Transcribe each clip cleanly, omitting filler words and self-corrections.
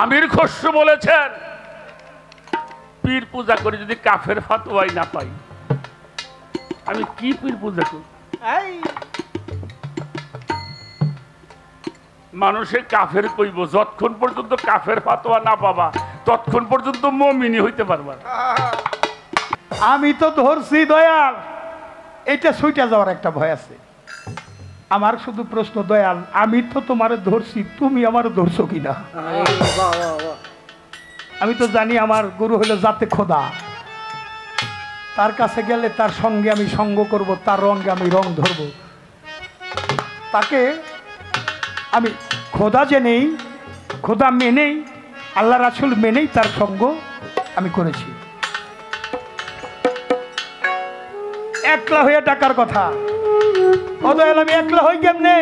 আমির খসরু বলেছেন পীর পূজা করে যদি কাফের ফতোয়াই না পাই, আমি কি পীর পূজা করি? মানুষের কাফের কইব, যতক্ষণ পর্যন্ত কাফের ফতোয়া না পাবা ততক্ষণ পর্যন্ত মুমিনই হইতে পারবা। আমি তো ধরছি দয়াল, এটা ছুটে যাওয়ার একটা ভয় আছে। আমার শুধু প্রশ্ন দয়াল, আমি তো তোমার ধরছি, তুমি আমার ধরছো কিনা? আমি তো জানি আমার গুরু হলো জাতে খোদা, তার কাছে গেলে তার সঙ্গে আমি সঙ্গ করব, তার রঙে আমি রং ধরব, তাকে আমি খোদা জেনেই, খোদা মেনেই, আল্লাহ রাসূল মেনেই তার সঙ্গ আমি করেছি। একলা হয়ে ডাকার কথা, ও দয়াল আমি একলা হই কেমনে?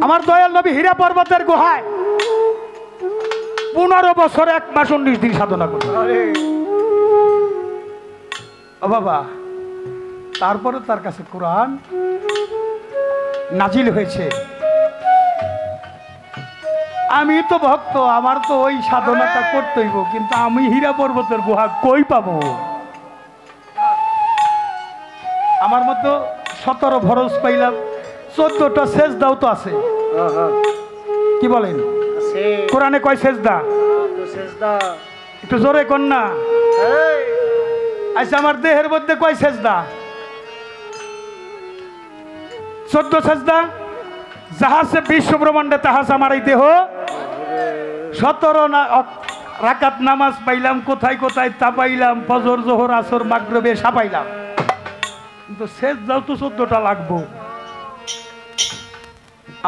আমার দয়াল নবী হীরা পর্বতের গুহায় 15 বছর 1 মাস 19 দিন সাধনা করল। ও বাবা, তারপরে তার কাছে কোরআন নাজিল হয়েছে। আমি তো ভক্ত, আমার তো ওই সাধনাটা করতেই হইব, কিন্তু আমি হীরা পর্বতের গুহা কই পাবো? আমার মতো 17 ফরজ পাইলাম, 14টা সেজদাও তো আছে। কি বলেন? কোরআনে কয় সেজদা? একটু জোরে কর না। আচ্ছা, আমার দেহের মধ্যে কয় সেজদা? 14 সেজদা। যাহাছে বিশ্ব ব্রহ্মাণ্ডে তাহাছে আমার এই দেহ। 17 রাকাত নামাজ পাইলাম, কোথায় কোথায় তা পাইলাম, ফজর জোহর আসর মাগরিবে সাপাইলাম, কিন্তু সেজদাও তো 14টা লাগবো।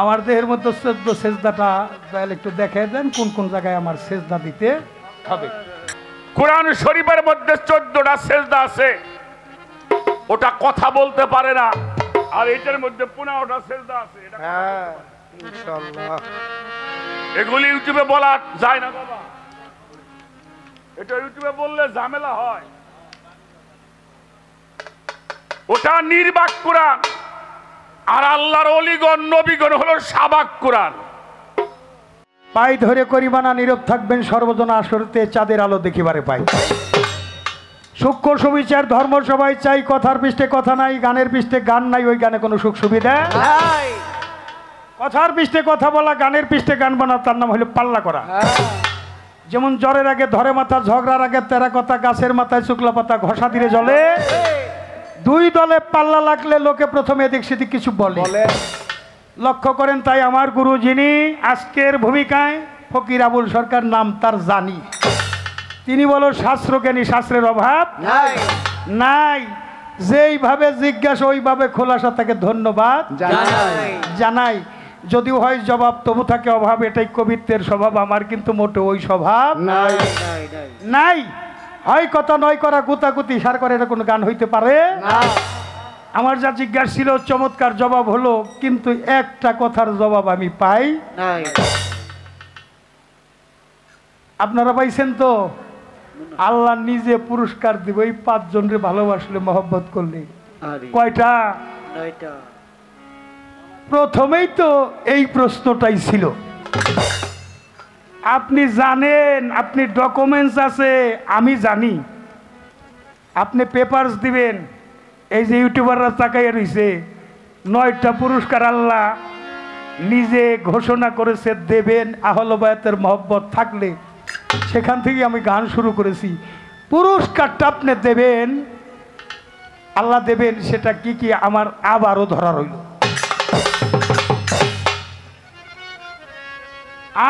আমার দেহের মধ্যে 14 সেজদাটা তাহলে একটু দেখাই দেন কোন কোন জায়গায় আমার সেজদা দিতে হবে। কোরআন শরীফের মধ্যে 14টা সেজদা আছে, ওটা কথা বলতে পারে না, আর এটার মধ্যে 15টা সেজদা আছে। হ্যাঁ, ইনশাআল্লাহ। এগুলি ইউটিউবে বলা যায় না বাবা, এটা ইউটিউবে বললে ঝামেলা হয়। ওটা নির্বাক কোরআন, আর আল্লাহর ওলিগণ নবীগণ হলো সাবাক কোরআন। পাই ধরে করিবানা নীরব থাকবেন সর্বজনা আসরতে চাঁদের আলো দেখিবারে পাই। সূক্ষ্ম সুবিচার ধর্ম সবাই চাই, কথার পৃষ্ঠে কথা নাই, গানের পৃষ্ঠে গান নাই, ওই গানে কোনো সুখ সুবিধা নাই। কথার পৃষ্ঠে কথা বলা, গানের পৃষ্ঠে গান বানা, তার নাম হলো পাল্লা করা। যেমন জ্বরের আগে ধরে মাথা, ঝগড়ার আগে তেরা কথা, গাছের মাথায় শুকলা পাতা ঘষা দিলে জলে। দুই দলে পাল্লা লাগলে লোকে প্রথমে এদিক সেদিক কিছু বলে। লক্ষ্য করেন, তাই আমার গুরু যিনি আজকের ভূমিকায় ফকির আবুল সরকার নাম তার জানি, তিনি বলো শাস্ত্রজ্ঞানী, শাস্ত্রের অভাব নাই। যেইভাবে জিজ্ঞাসা ওইভাবে খোলাসা তাকে ধন্যবাদ জানাই। যদিও হয় জবাব তবু থাকে অভাব, এটাই কবিত্বের স্বভাব। আমার কিন্তু মোটে ওই স্বভাব নাই। হয় কথা নয় করা, গুতাগুতি সার করে, এটা কোনো গান হইতে পারে না। আমার যা জিজ্ঞাসা ছিল চমৎকার জবাব হলো, কিন্তু একটা কথার জবাব আমি পাই নাই। আপনারা পাইছেন তো? আল্লাহ নিজে পুরস্কার দিব এই 5 জনরে ভালোবাসলে, মহব্বত করলে। কয়টা? 9টা। প্রথমেই তো এই প্রশ্নটাই ছিল। আপনি জানেন, আপনি ডকুমেন্টস আছে, আমি জানি, আপনি পেপারস দিবেন, এই যে ইউটিউবাররা তাকাইয়া রইছে, 9টা পুরস্কার আল্লাহ নিজে ঘোষণা করেছে দেবেন। আহলে বায়াতের মহব্বত থাকলে সেখান থেকে আমি গান শুরু করেছি। পুরস্কারটা আপনি দেবেন, আল্লাহ দেবেন, সেটা কি কি আমার আবারও ধরা রইল।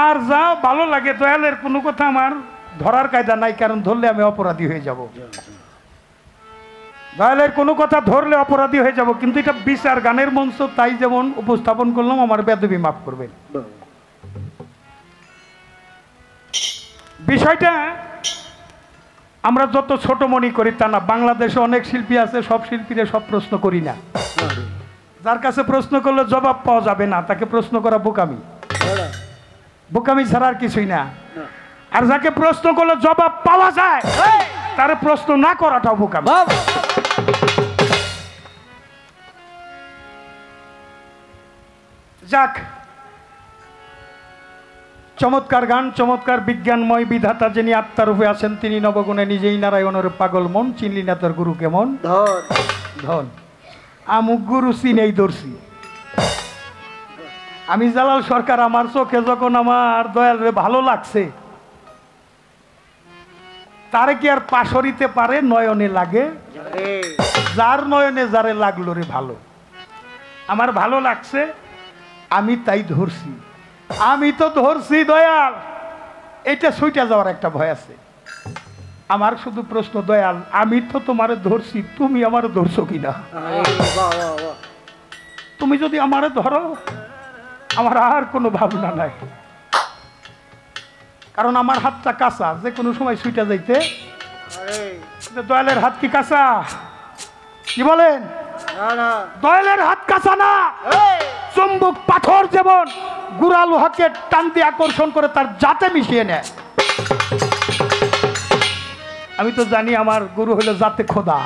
আর যা ভালো লাগে, দয়ালের কোনো কথা আমার ধরার কায়দা নাই, কারণ ধরলে আমি অপরাধী হয়ে যাব। দয়ালের কোনো কথা ধরলে অপরাধী হয়ে যাব, কিন্তু এটা বিচার গানের মঞ্চ, তাই যেমন উপস্থাপন করলাম, আমার বেদবি মাফ করবেন। বিষয়টা আমরা যত ছোট মনে করি তা না। বাংলাদেশে অনেক শিল্পী আছে, সব শিল্পীরা সব প্রশ্ন করি না। যার কাছে প্রশ্ন করলে জবাব পাওয়া যাবে না, তাকে প্রশ্ন করা বোকামি। বোকামি ছাড়া আর কিছুই না। আর যাকে প্রশ্ন করলে জবাব পাওয়া যায়, তার প্রশ্ন না করাটাও বোকামি। যাক, চমৎকার গান, চমৎকার বিজ্ঞানময় বিধাতা যিনি আত্মারূপে আছেন, তিনি নবগুণে নিজেই নারায়ণের পাগল মন, চিনলি না তোর গুরু কেমন ধন। আমুক গুরু চিনেই দর্শি। আমি জালাল সরকার, আমার চোখে যখন আমার দয়াল রে ভালো লাগছে, তারে কি আর পাশরিতে পারে? নয়নে লাগে, যার নয়নে যারে লাগলো রে ভালো। আমার ভালো লাগছে, আমি তাই ধরছি। আমি তো ধরছি দয়াল, এটা ছুটে যাওয়ার একটা ভয় আছে। আমার শুধু প্রশ্ন দয়াল, আমি তো তোমারে ধরছি, তুমি আমারে ধরছো কিনা? তুমি যদি আমারে ধরো, আমার আর কোনো ভাবনা নাই, কারণ আমার হাতটা কাঁচা, যে কোনো সময় ছুটে যাইতে। দয়ালের হাত কি কাঁচা? কি বলেন? দয়ালের হাত কাঁচা না। চুম্বক পাথর যেমন গুড়া লোহাকে টান দিয়ে আকর্ষণ করে তার জাতে মিশিয়ে নেয়, আমি তো জানি আমার গুরু হলো জাতে খোদা।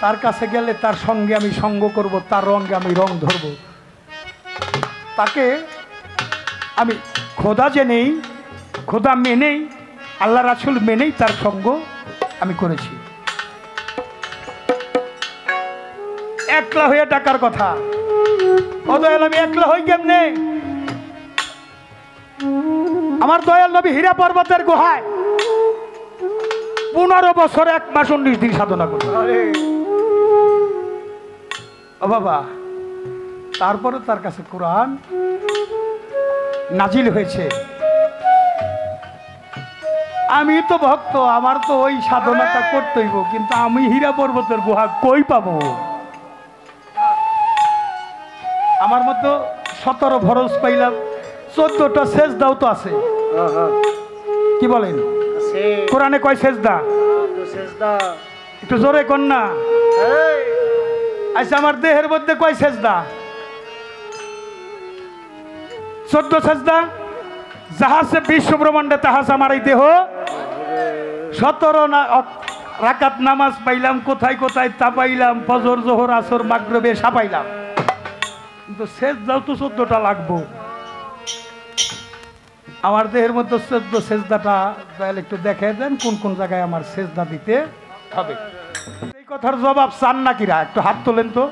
তার কাছে গেলে তার সঙ্গে আমি সঙ্গ করব, তার রঙে আমি রং ধরব। তাকে আমি খোদা জেনেই, খোদা মেনেই, আল্লাহ রাসূল মেনেই তার সঙ্গ আমি করেছি। একলা হয়ে ডাকার কথা, ও দয়াল আমি একলা হই কেমনে? আমার দয়াল নবী হীরা পর্বতের গুহায় 15 বছর 1 মাস 19 দিন সাধনা করল। ও বাবা, তারপরে তার কাছে কোরআন নাজিল হয়েছে। আমি তো ভক্ত, আমার তো ওই সাধনাটা করতেই হইব, কিন্তু আমি হীরা পর্বতের গুহা কই পাবো? আমার মতো 17 ফরজ পাইলাম, 14টা সেজদাও তো আছে। কি বলেন? কোরআনে কয় সেজদা? একটু জোরে কর না। আচ্ছা, আমার দেহের মধ্যে কয় সেজদা? 14 সেজদা। যাহাসে বিশ্ব ব্রহ্মাণ্ডে তাহাস আমার এই দেহ। 17 রাকাত নামাজ পাইলাম, কোথায় কোথায় তা পাইলাম, ফজর জোহর আসর মাগরিবে সাপাইলাম, কিন্তু সেজদাও তো 14টা লাগবো। আমার দেহের মধ্যে 14 সেজদাটা তাহলে একটু দেখে দেন কোন কোন জায়গায় আমার সেজদা দিতে হবে। এই কথার জবাব চান নাকিরা? একটু হাত তোলেন তো।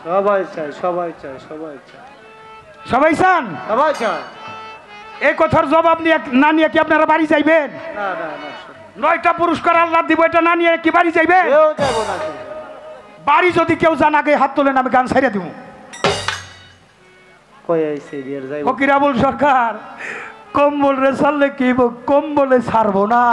সবাই চায়, সবাই চায়, সবাই চায়, সবাই চান? সবাই চায়। এই কথার জবাব নিয়ে না নিয়ে কি আপনারা বাড়ি যাইবেন? না না না, 9টা পুরস্কার আল্লাহ দিব, এটা না নিয়ে কি বাড়ি যাইবেন? কেউ যাবো না। বাড়ি যদি কেউ জান, আগে হাত তোলেন, আমি গান ছাইড়া দিব। কই আইছে রিয়ার যাইবো? ফকির আবুল সরকার, কম্বল রে ছাড়লে কি হইব? কম্বলে ছাড়বো না।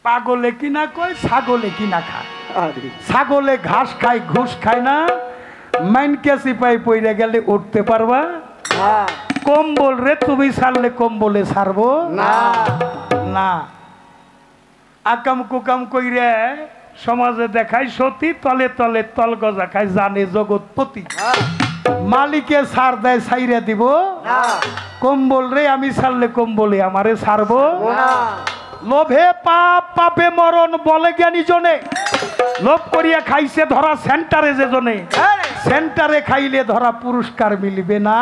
পাগলে কিনা কয়, ছাগলে কিনা খায়। আরে ছাগলে ঘাস খায়, ঘুষ খায় না। মাইনকে সিপাই পইরা গেলে উঠতে পারবা কম্বল রে তুমি ছাড়লে কম্বলে ছাড়বো না না। আকাম কুকাম কইরে সমাজে দেখায় সতী, তলে তলে তল গজা খায়, জানে জগৎপতি। মালিকে ছাড় দেয়, ছাইরা দিব। কম্বল রে আমি ছাড়লে কম্বলে আমারে ছাড়বো না। লোভে পাপ, পাপে মরণ বলে জ্ঞানী জনে। লোভ করিয়া খাইছে ধরা সেন্টারে যে জনে। সেন্টারে খাইলে ধরা পুরস্কার মিলবে না।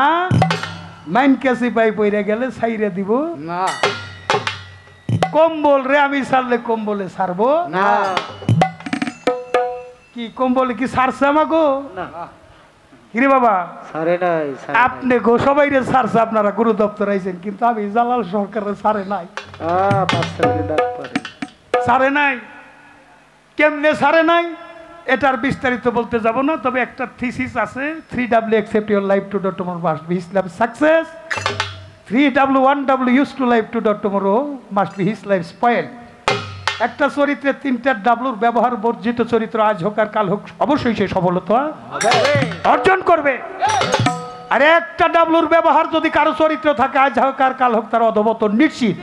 মাইন কেসি পাই পইরা গেলে ছাইরে দিব না। কম্বল রে আমি ছাড়লে কম্বলে ছাড়বো না। কি কম্বলে কি ছাড়ছে আমাগো? না কিরে বাবা, সারে নাই, আপনি গো সবাই রে ছাড়ছে, আপনারা গুরু দপ্তর আইছেন, কিন্তু আমি জালাল সরকারের ছাড়ে নাই। পাঁচটা ডাক পারে ছাড়ে নাই। কেমনে ছাড়ে নাই এটার বিস্তারিত বলতে যাব না, তবে একটা থিসিস আছে, 3W accept your life to tomorrow must be his life success, 3W 1W used to life to tomorrow must be his life spoil। একটা চরিত্রে 3টা ডাব্লুর ব্যবহার বর্জিত চরিত্র আজ হোক আর কাল হোক অবশ্যই সে সফলতা অর্জন করবে। আর একটা ডাব্লুর ব্যবহার যদি কারো চরিত্র থাকে আজ হোক আর কাল হোক তার অধপতন নিশ্চিত।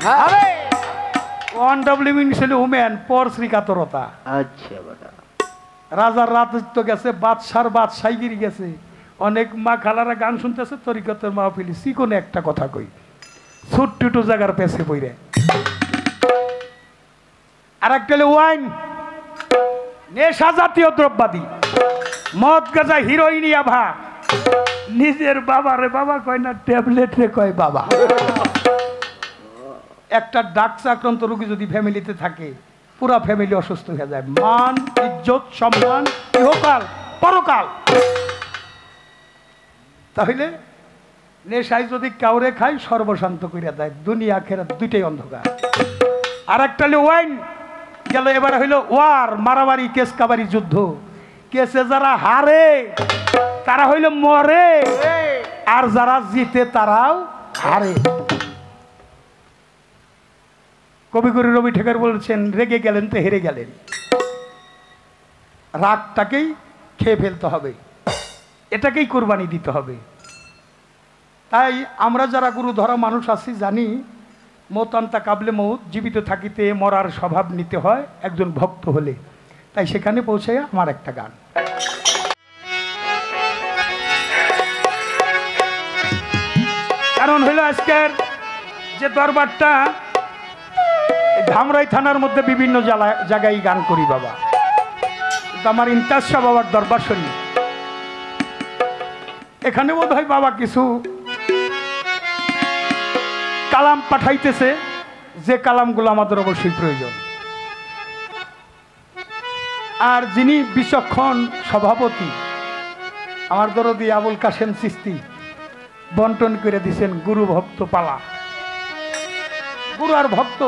1W মিনস উমেন পর শ্রীকাতরতা। আচ্ছা বেটা, রাজার রাজত্ব গেছে, বাদশার বাদশাহীগিরি গেছে। অনেক মা খালারা গান শুনতেছে, তরিকতের মাহফিলি চিকনে একটা কথা কই, ছুট্টু জায়গার পেছে বইরে। আর একটা ওয়াইন, নেশা জাতীয় দ্রব্যাদি। মদ গাজা হিরোইন আভা নিজের বাবারে বাবা কয় না, ট্যাবলেট রে কয় বাবা। একটা ড্রাগস আক্রান্ত রোগী যদি ফ্যামিলিতে থাকে, পুরা ফ্যামিলি অসুস্থ হয়ে যায়। মান, ইজ্জত, সম্মান, ইহকাল পরকাল। তাহলে নেশায় যদি কাউরে খায় সর্বশান্ত করিয়া দেয়, দুনিয়া আখিরাত দুইটাই অন্ধকার। আর একটা হলো ওয়াইন গেল, এবার হইলো ওয়ার, মারামারি, কেস কাবারি, যুদ্ধ। কেসে যারা হারে তারা হইলো মরে, আর যারা জিতে তারাও হারে। কবিগুরু রবি ঠাকুর বলছেন, রেগে গেলেন তো হেরে গেলেন। রাগটাকেই খেয়ে ফেলতে হবে, এটাকেই কোরবানি দিতে হবে। তাই আমরা যারা গুরু ধরা মানুষ আছি জানি, মৌতান্তা কাবলে মৌত, জীবিত থাকিতে মরার স্বভাব নিতে হয় একজন ভক্ত হলে। তাই সেখানে পৌঁছে আমার একটা গান। কারণ হলো আজকের যে দরবারটা, ধামরাই থানার মধ্যে বিভিন্ন জায়গায় গান করি বাবা, কিন্তু আমার ইন্তাজ শাহ বাবার দরবার শরীফ, এখানে বোধ হয় বাবা কিছু কালাম পাঠাইতেছে, যে কালামগুলো আমাদের অবশ্যই প্রয়োজন। আর যিনি বিচক্ষণ সভাপতি আমার দরদি আবুল কাশেম চিস্তি বন্টন করে দিছেন গুরু ভক্ত পালা। গুরু আর ভক্ত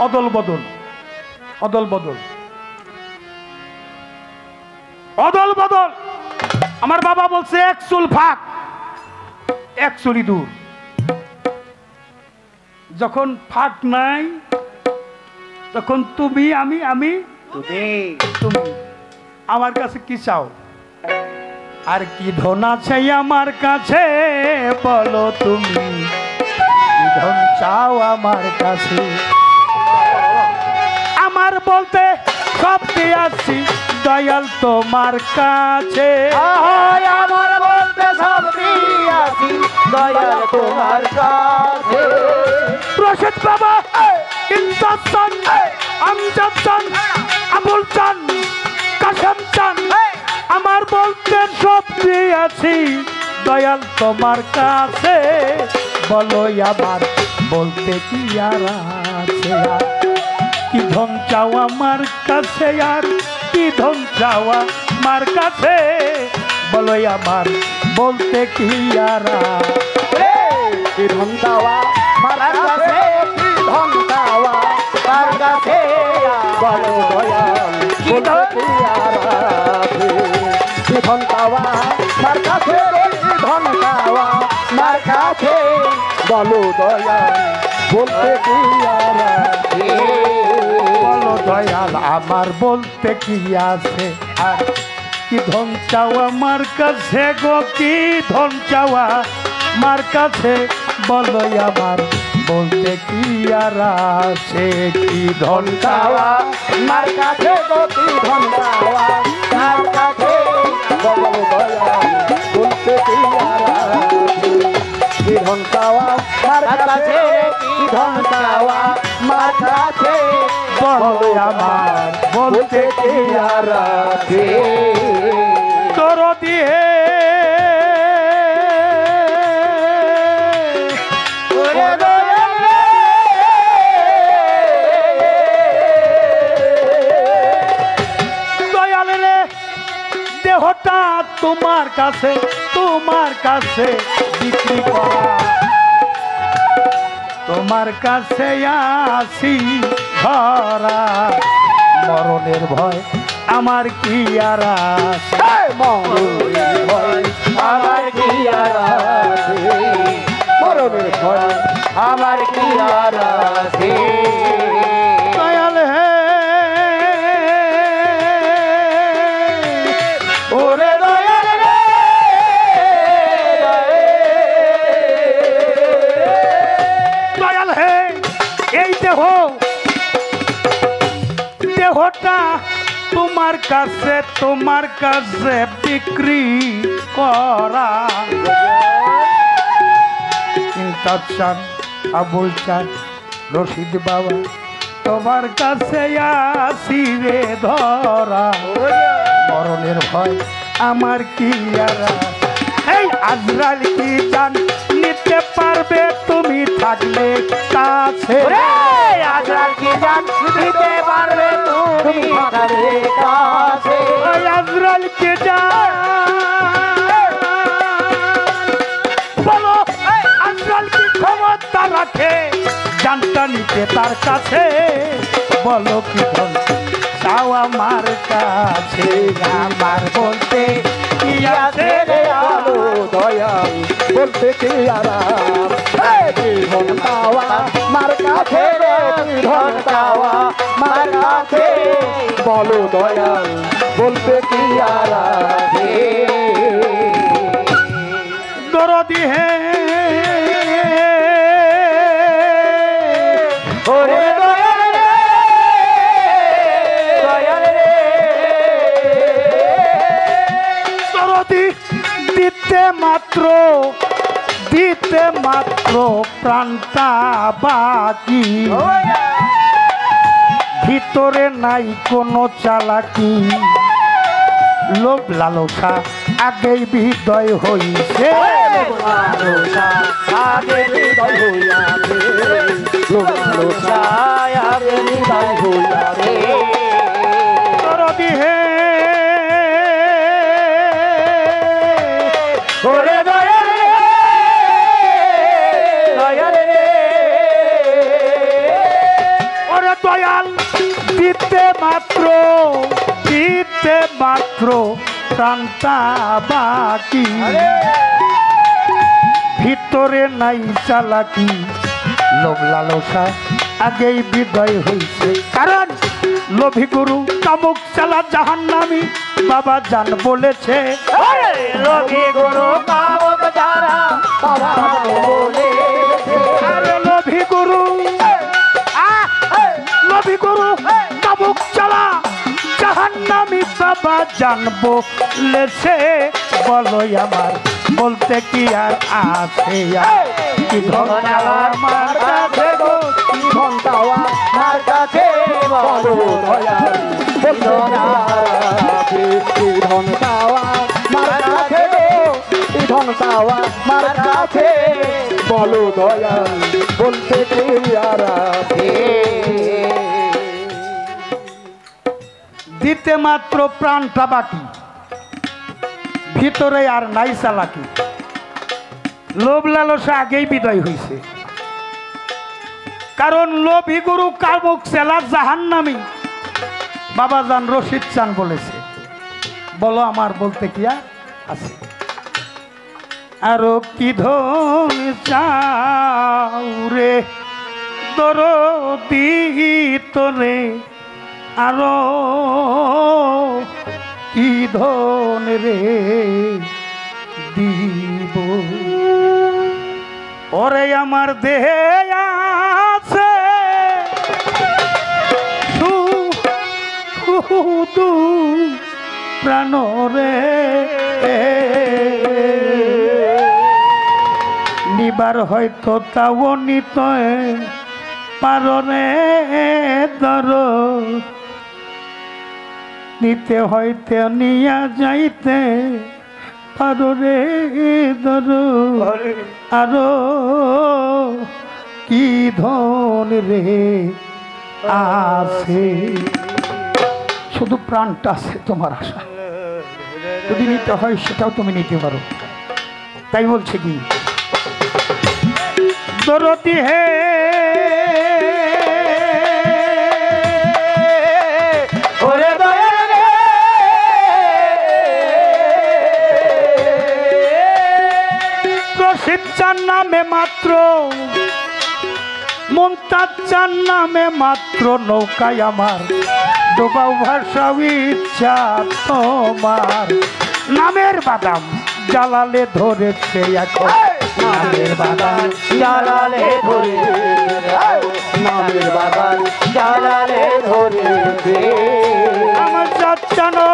অদল বদল, অদল বদল, অদল বদল। আমার বাবা বলছে এক চুল ফাঁক এক চুলি দূর। যখন ফাঁক নাই তখন তুমি আমি, আমি তুমি। আমার কাছে কি চাও? আর কি ধন আছে আমার কাছে বলো তুমি, কি ধন চাও আমার কাছে? আমার বলতে সব দিয়াছি দয়াল তোমার কাছে। আমার বলতে সব দিয়াছি দয়াল তোমার কাছে। রশিদ বাবা, ইমতাজ চান, আমজাদ চান, আবুল চান, কাশেম চান, আমার বলতে সব দিয়াছি দয়াল তোমার কাছে। বলো আমার বলতে কি আর আছে? কি ধন চাও আমার কাছে? আর কি ধন চাও আমার কাছে? বলো আমার বলতে কি আর আছে? কি ধন চাওয়া মার কাছে, কি ধন চাওয়া তার কাছে, বলো দয়াল কি ধন আছে? কি ধন চাওয়া মার কাছে, কি ধন চাওয়া মার কাছে, বলো দয়াল বলতে কি আর আছে? বলো দয়াল আমার বলতে কি আছে? আর কি ধন চাও আমার কাছে গো? কি ধন চাওয়া আমার কাছে? বলো আমার বলতে কি আর আছে? কি ধন চাওয়া মার কাছে গো, কি ধন চাওয়া মার কাছে, বলো দয়াল বলতে কি আর আছে? কি ধন চাওয়া মার কাছে, কি ধন চাওয়া মার কাছে, বলো আমার বলতে কি আর আছে? তোর দিয়ে দয়াল রে দেহটা তোমার কাছে, তোমার কাছে বিক্রি করা। তোমার কাছে আসি ধরা, মরণের ভয় আমার কি আর আছে? মরণের ভয় আমার কি আর আছে? মরণের ভয় আমার কি আর আছে? দয়াল হে ওরে দয়াল রে, দয়াল হে এই দেহটা তোমার কাছে, তোমার কাছে বিক্রি করা। ইমতাজ চান, আবুল চান, রশিদ বাবা তোমার কাছে আসি রে ধরা। মরণের ভয় আমার কি আর এই আজরাইল কি জান নিতে পারবে তুমি থাকলে কাছে আজরাল কি জান দিতে পারবে তুমি থাকলে কাছে ওই আজরাইল কি জান বলো আজরাইল কি ক্ষমতা রাখে জানটা নিতে তার কাছে বলো কি ধন চাও আমার কাছে আমার বলতে কি আছে রে আলো দয়াল বলতে কি আরাম জীবন পাওয়া মার কাছে রে জীবন পাওয়া মার কাছে বলো দয়াল বলতে কি আরাম দরদি হে ওরে দয়াল রে দয়াল রে দরদি দিতে মাত্র প্রাণটা বাকি ভিতরে নাই কোনো চালাকি লোভ লালসা আগেই হৃদয় হইছে আগে হৃদয় হইয়াছে লোক আগে হৃদয় হইয়াছে দরদি হে ওরে দয়াল রে দয়াল রে ওরে দয়াল দিতে মাত্র প্রাণটা বাকি ভিতরে নাই চালাকি লোভ লালসা আগেই হৃদয় হইছে কারণ লোভী গুরু কামুক চালা জাহান্নামী বাবা জান বলেছে লোভী গুরু কামক যারা বাবা বলেছে আরে লোভী গুরু কামুক চালা জাহান্নামী বাবা জান বলেছে বলো আমার বলতে কি আর আছে কি ধন আমার কাছে গো জীবন পাওয়া মার কাছে বলো দয়াল ধন পাওয়া মার কাছে ধন পাওয়া মার কাছে বলো দয়াল বলতে কি আর আছে দিতে মাত্র প্রাণটা বাকি ভিতরে আর নাই চালাকি লোভ লালসা আগেই বিদায় হইছে কারণ লোভী গুরু কামুক চেলা জাহান্নামী বাবা জান রশিদ চান বলেছে বলো আমার বলতে কি আর আছে আরো কি ধন চাও রে দরদি তোরে আরো কি ধন রে দিব ওরে আমার দেহে আছে শুধু প্রাণ রে নিবার হয়তো তাও নিতে পারনে ধর নিতে হইতে নিয়া যাইতে পারো রে ধর আরো কি ধন রে আছে শুধু প্রাণটা আছে তোমার আশা যদি নিতে হয় সেটাও তুমি নিতে পারো তাই বলছে কি দরদি হে ওরে দয়াল রে রশিদ চান নামে মাত্র মুমতাজ চান নামে মাত্র নৌকায় আমার ডোবাও ভাষাও ইচ্ছা তোমার নামের বাদাম জ্বালালে ধরেছে এখন নামের বাগান জ্বালালে ধরে নামের বাগান জ্বালালে ধরেছে আমার যাচ্ছানো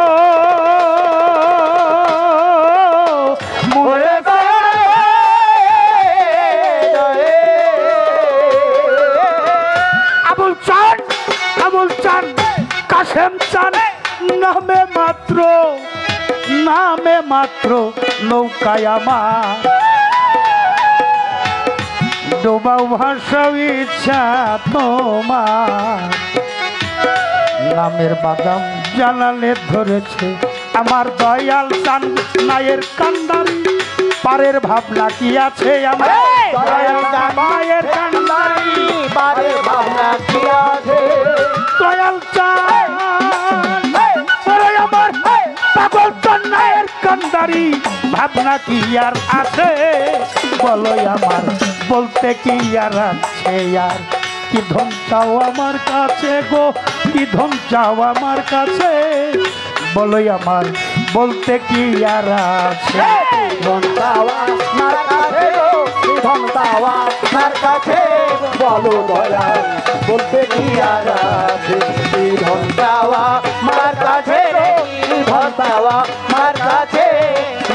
ওরে আবুল চান কাশেম চান নামে মাত্র নামে মাত্র নৌকায় আমার ডোবাও ভাষাও ইচ্ছা তোমার নামের বাদাম জানালে ধরেছে আমার দয়াল চান নায়ের কান্দারি পারের ভাবনা কি আছে আমার দয়াল চান নায়ের কান্দারি পারের ভাবনা কি আছে দয়াল চান আমার পাগল চান নায়ের কান্দারি ভাবনা কি আর আছে বলো আমার বলতে কি আর আছে আর কি ধন চাও আমার কাছে গো কি ধন চাও আমার কাছে বলো আমার বলতে কি আর আছে ধন চাওয়া মার কাছে ধন চাওয়া মার কাছে বলো দয়াল বলতে কি আর আছে ধন চাওয়া মার কাছে ধন চাওয়া মার কাছে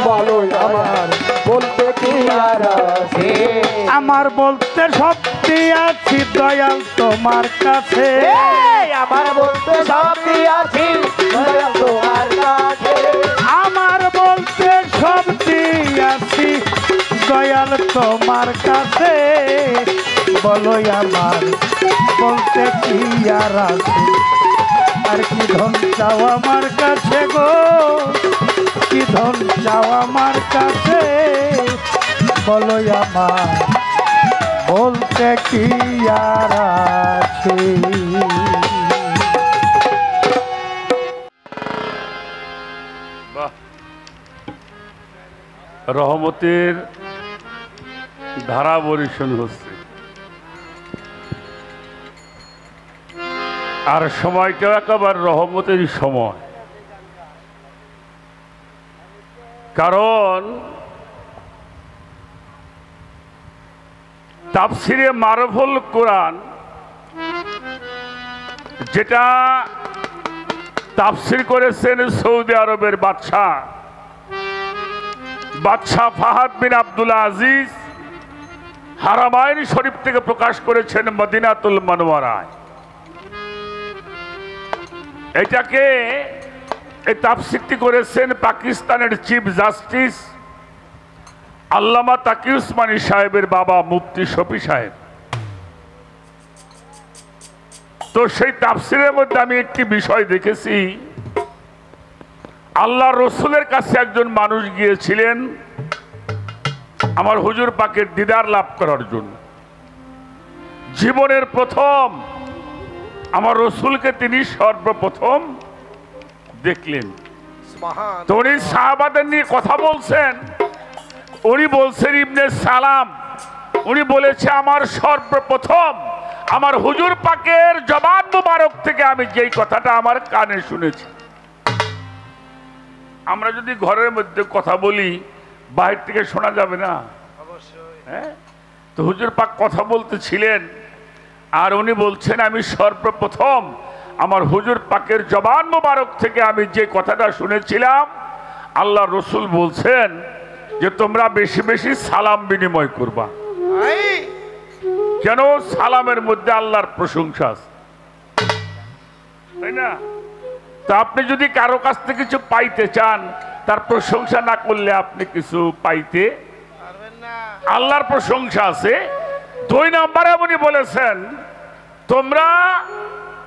বলো আমার বলতে কি আর আছে আমার বলতে শক্তি আছে দয়াল তোমার কাছে আমার বলতে শক্তি আছে দয়াল তোমার কাছে আমার বলতে শক্তি আছে দয়াল তোমার কাছে বলো আমার বলতে কি আর আছে আর কি ধন চাও আমার কাছে গো কি ধন চাও আমার কাছে বলো আমার বলতে কি আর আছে বাহ, রহমতের ধারা বরিশন হচ্ছে আর সময়টাও একেবারে রহমতেরই সময় কারণ তাফসিরে মারফুল কোরআন যেটা তাফসির করেছেন সৌদি আরবের বাদশাহ ফাহাদ বিন আব্দুল আজিজ হারামাইন শরীফ থেকে প্রকাশ করেছেন মদিনাতুল মুনাওয়ারায় এটাকে এই তাফসিরটি করেছেন পাকিস্তানের চিফ জাস্টিস আল্লামা তাকি উসমানী সাহেবের বাবা মুফতি শফি সাহেব। তো সেই তাফসিরের মধ্যে আমি একটি বিষয় দেখেছি, আল্লাহ রসুলের কাছে একজন মানুষ গিয়েছিলেন আমার হুজুর পাকের দিদার লাভ করার জন্য। জীবনের প্রথম আমার রসুলকে তিনি সর্বপ্রথম দেখলেন। তো উনি সাহাবাদের নিয়ে কথা বলছেন, উনি বলছেন ইবনে সালাম, উনি বলেছে আমার সর্বপ্রথম আমার হুজুর পাকের জবান মুবারক থেকে আমি যেই কথাটা আমার কানে শুনেছি। আমরা যদি ঘরের মধ্যে কথা বলি বাহির থেকে শোনা যাবে না, হ্যাঁ? তো হুজুর পাক কথা বলতেছিলেন আর উনি বলছেন আমি সর্বপ্রথম আমার হুজুর পাকের জবান মুবারক থেকে আমি যে কথাটা শুনেছিলাম, আল্লাহ রসুল বলছেন যে তোমরা বেশি বেশি সালাম বিনিময় করবা, কেন সালামের মধ্যে আল্লাহর প্রশংসা আছে, তাই না? তো আপনি যদি কারো কাছ থেকে কিছু পাইতে চান, তার প্রশংসা না করলে আপনি কিছু পাইতে পারবেন না। আল্লাহর প্রশংসা আছে। 2 নম্বরে উনি বলেছেন তোমরা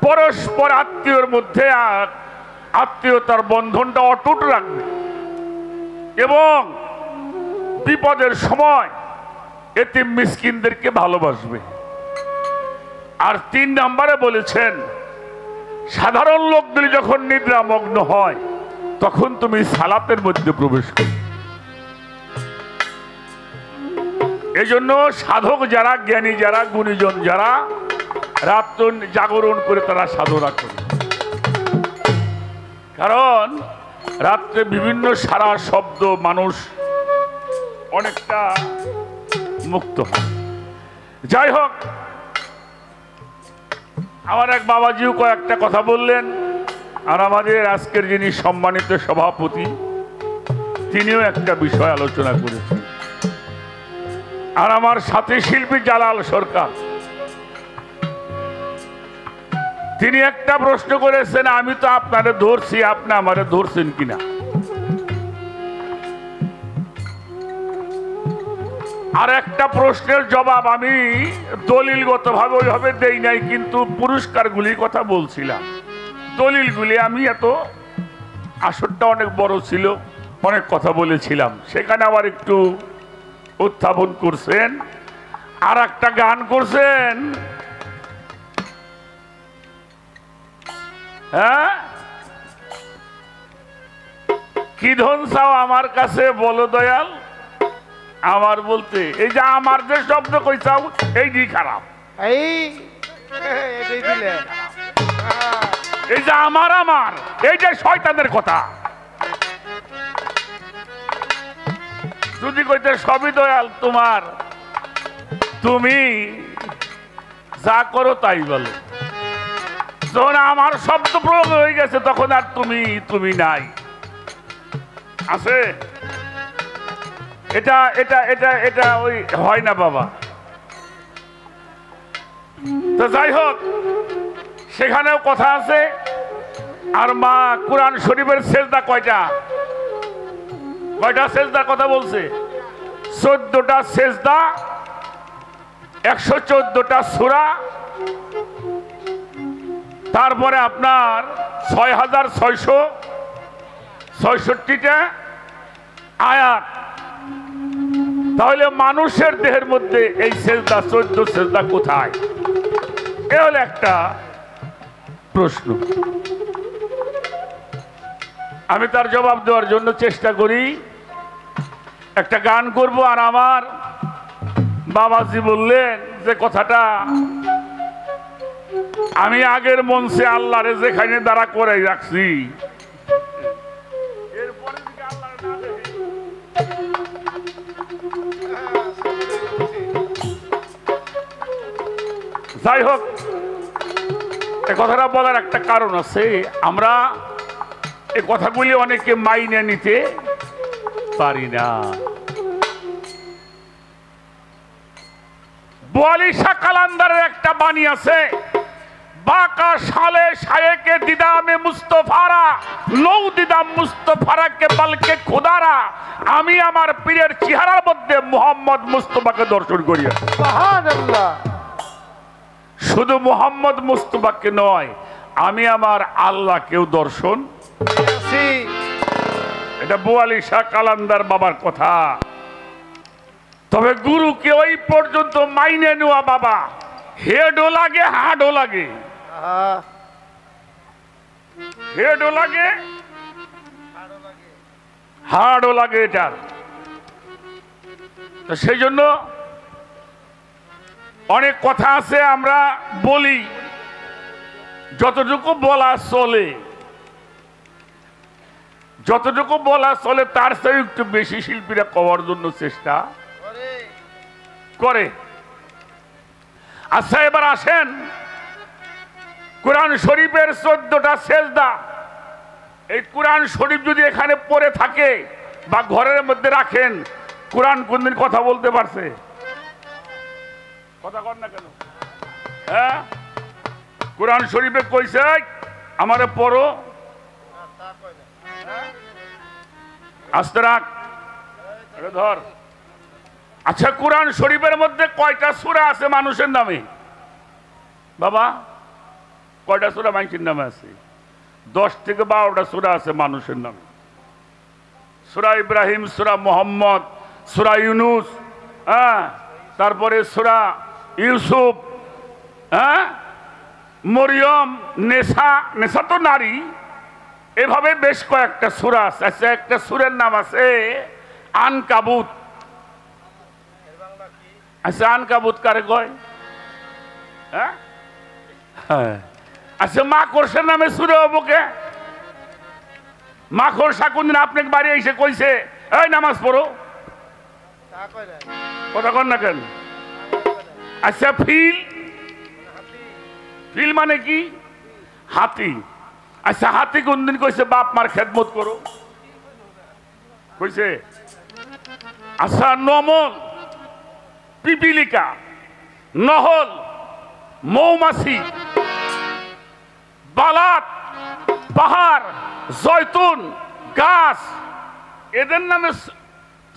পরস্পর আত্মীয়র মধ্যে আত্মীয়তার বন্ধনটা অটুট রাখবে এবং বিপদের সময় এতিম মিসকিনদেরকে ভালোবাসবে। আর 3 নম্বরে বলেছেন সাধারণ লোকদের যখন নিদ্রামগ্ন হয় তখন তুমি সালাতের মধ্যে প্রবেশ করো। এই জন্য সাধক যারা, জ্ঞানী যারা, গুণীজন যারা রাত জাগরণ করে তারা সাধনা করে, কারণ রাত্রে বিভিন্ন সারা শব্দ মানুষ অনেকটা মুক্ত হয়। যাই হোক, আমার এক বাবাজিও কয়েকটা কথা বললেন আর আমাদের আজকের যিনি সম্মানিত সভাপতি তিনিও একটা বিষয় আলোচনা করেছেন। আর আমার সাথী শিল্পী জালাল সরকার তিনি একটা প্রশ্ন করেছেন, আমি তো আপনারে ধরছি, আপনি আমারে ধরছেন কিনা। আর একটা প্রশ্নের জবাব আমি দলিলগতভাবে ওইভাবে দেই নাই, কিন্তু পুরস্কারগুলির কথা বলছিলাম। দলিলগুলি আমি এত আসরটা অনেক বড় ছিল, অনেক কথা বলেছিলাম, সেখানে আবার একটু উত্থাপন করছেন, আর একটা গান করছেন। হ্যাঁ, কি ধন চাও আমার কাছে বলো দয়াল। আমার বলতে এই যে আমার যে শব্দ কইছাও এইটি খারাপ। এই যে আমার আমার এই যে শয়তানের কথা, যদি কইতে সবই দয়াল তোমার, তুমি যা করো তাই বলো। যখন আমার শব্দ প্রয়োগ হয়ে গেছে তখন আর তুমি তুমি নাই, আছে এটা এটা এটা এটা ওই হয় না বাবা। তো যাই হোক, সেখানেও কথা আছে। আর মা কোরআন শরীফের সেজদা কয়টা? কয়টা সেজদার কথা বলছে? 14টা সেজদা, 114টা সূরা, তারপরে আপনার 6666টা আয়াত। তাহলে মানুষের দেহের মধ্যে এই সেজদা 14 সেজদা কোথায়? এ হলো একটা প্রশ্ন। আমি তার জবাব দেওয়ার জন্য চেষ্টা করি। একটা গান করব। আর আমার বাবাজি বললেন যে কথাটা আমি আগের মঞ্চে আল্লাহরে যেখানে দাঁড়া করে রাখছি, যাই হোক, এ কথাটা বলার একটা কারণ আছে। আমরা এ কথাগুলি অনেকে মাইনে নিতে পারি না। বোয়ালিশা কালান্দারের একটা বাণী আছে, বাকা সালে শায়েকে দিদামে মুস্তফারা নৌ দিদাম মুস্তফারাকে বালকে খোদারা। আমি আমার পীরের চেহারার মধ্যে মোহাম্মদ মুস্তফাকে দর্শন করি। সুবহানাল্লাহ। শুধু মোহাম্মদ মুস্তফাকে নয়, আমি আমার আল্লাহকেও দর্শন। এটা বোয়ালিশা কালান্দার বাবার কথা। তবে গুরুকে ওই পর্যন্ত মাইনে নেওয়া বাবা, হেডও লাগে হাডও লাগে, হেডও লাগে হাডও লাগে এটার। তো সেই জন্য অনেক কথা আছে, আমরা বলি যতটুকু বলা চলে, যতটুকু বলা চলে তার চেয়ে একটু বেশি শিল্পীরা করার জন্য চেষ্টা করে। আচ্ছা, এবার আসেন কোরআন শরীফের 14টা সেজদা। এই কোরআন শরীফ যদি এখানে পড়ে থাকে বা ঘরের মধ্যে রাখেন, কোরআন কোনদিন কথা বলতে পারছে? কথা কর না কেন? হ্যাঁ, কোরআন শরীফে কইছে আমারে পড়ো, আস্তে রাখ, ধর। আচ্ছা, কোরআন শরীফের মধ্যে কয়টা সূরা আছে মানুষের নামে? বাবা, কয়টা সূরা মানুষের নামে আছে? 10 থেকে 12টা সূরা আছে মানুষের নামে। সূরা ইব্রাহিম, সূরা মুহাম্মদ, সূরা ইউনুস, হ্যাঁ, তারপরে সূরা ইউসুফ, হ্যাঁ, মরিয়ম, নেশা, নেশা তো নারী, এভাবে বেশ কয়েকটা সূরা আছে। আচ্ছা, একটা সূরার নাম আছে আনকাবুত। আচ্ছা, আনকাবুত কারে কয়? হ্যাঁ, আচ্ছা, মাকড়সার নামে সূরা অবকে? মাকড়সা কোনদিন আপনাকে বাড়ি এসে কইছে এই নামাজ পড়ো? কথা কন না কেন? আচ্ছা, ফিল, ফিল মানে কি? হাতি। আচ্ছা, হাতি কোনদিন কইছে বাপ মার খেদমত করো? কইছে? আচ্ছা, নমল, পিপিলিকা, নহল, মৌমাছি, বালাত, পাহাড়, জয়তুন গাছ, এদের নামে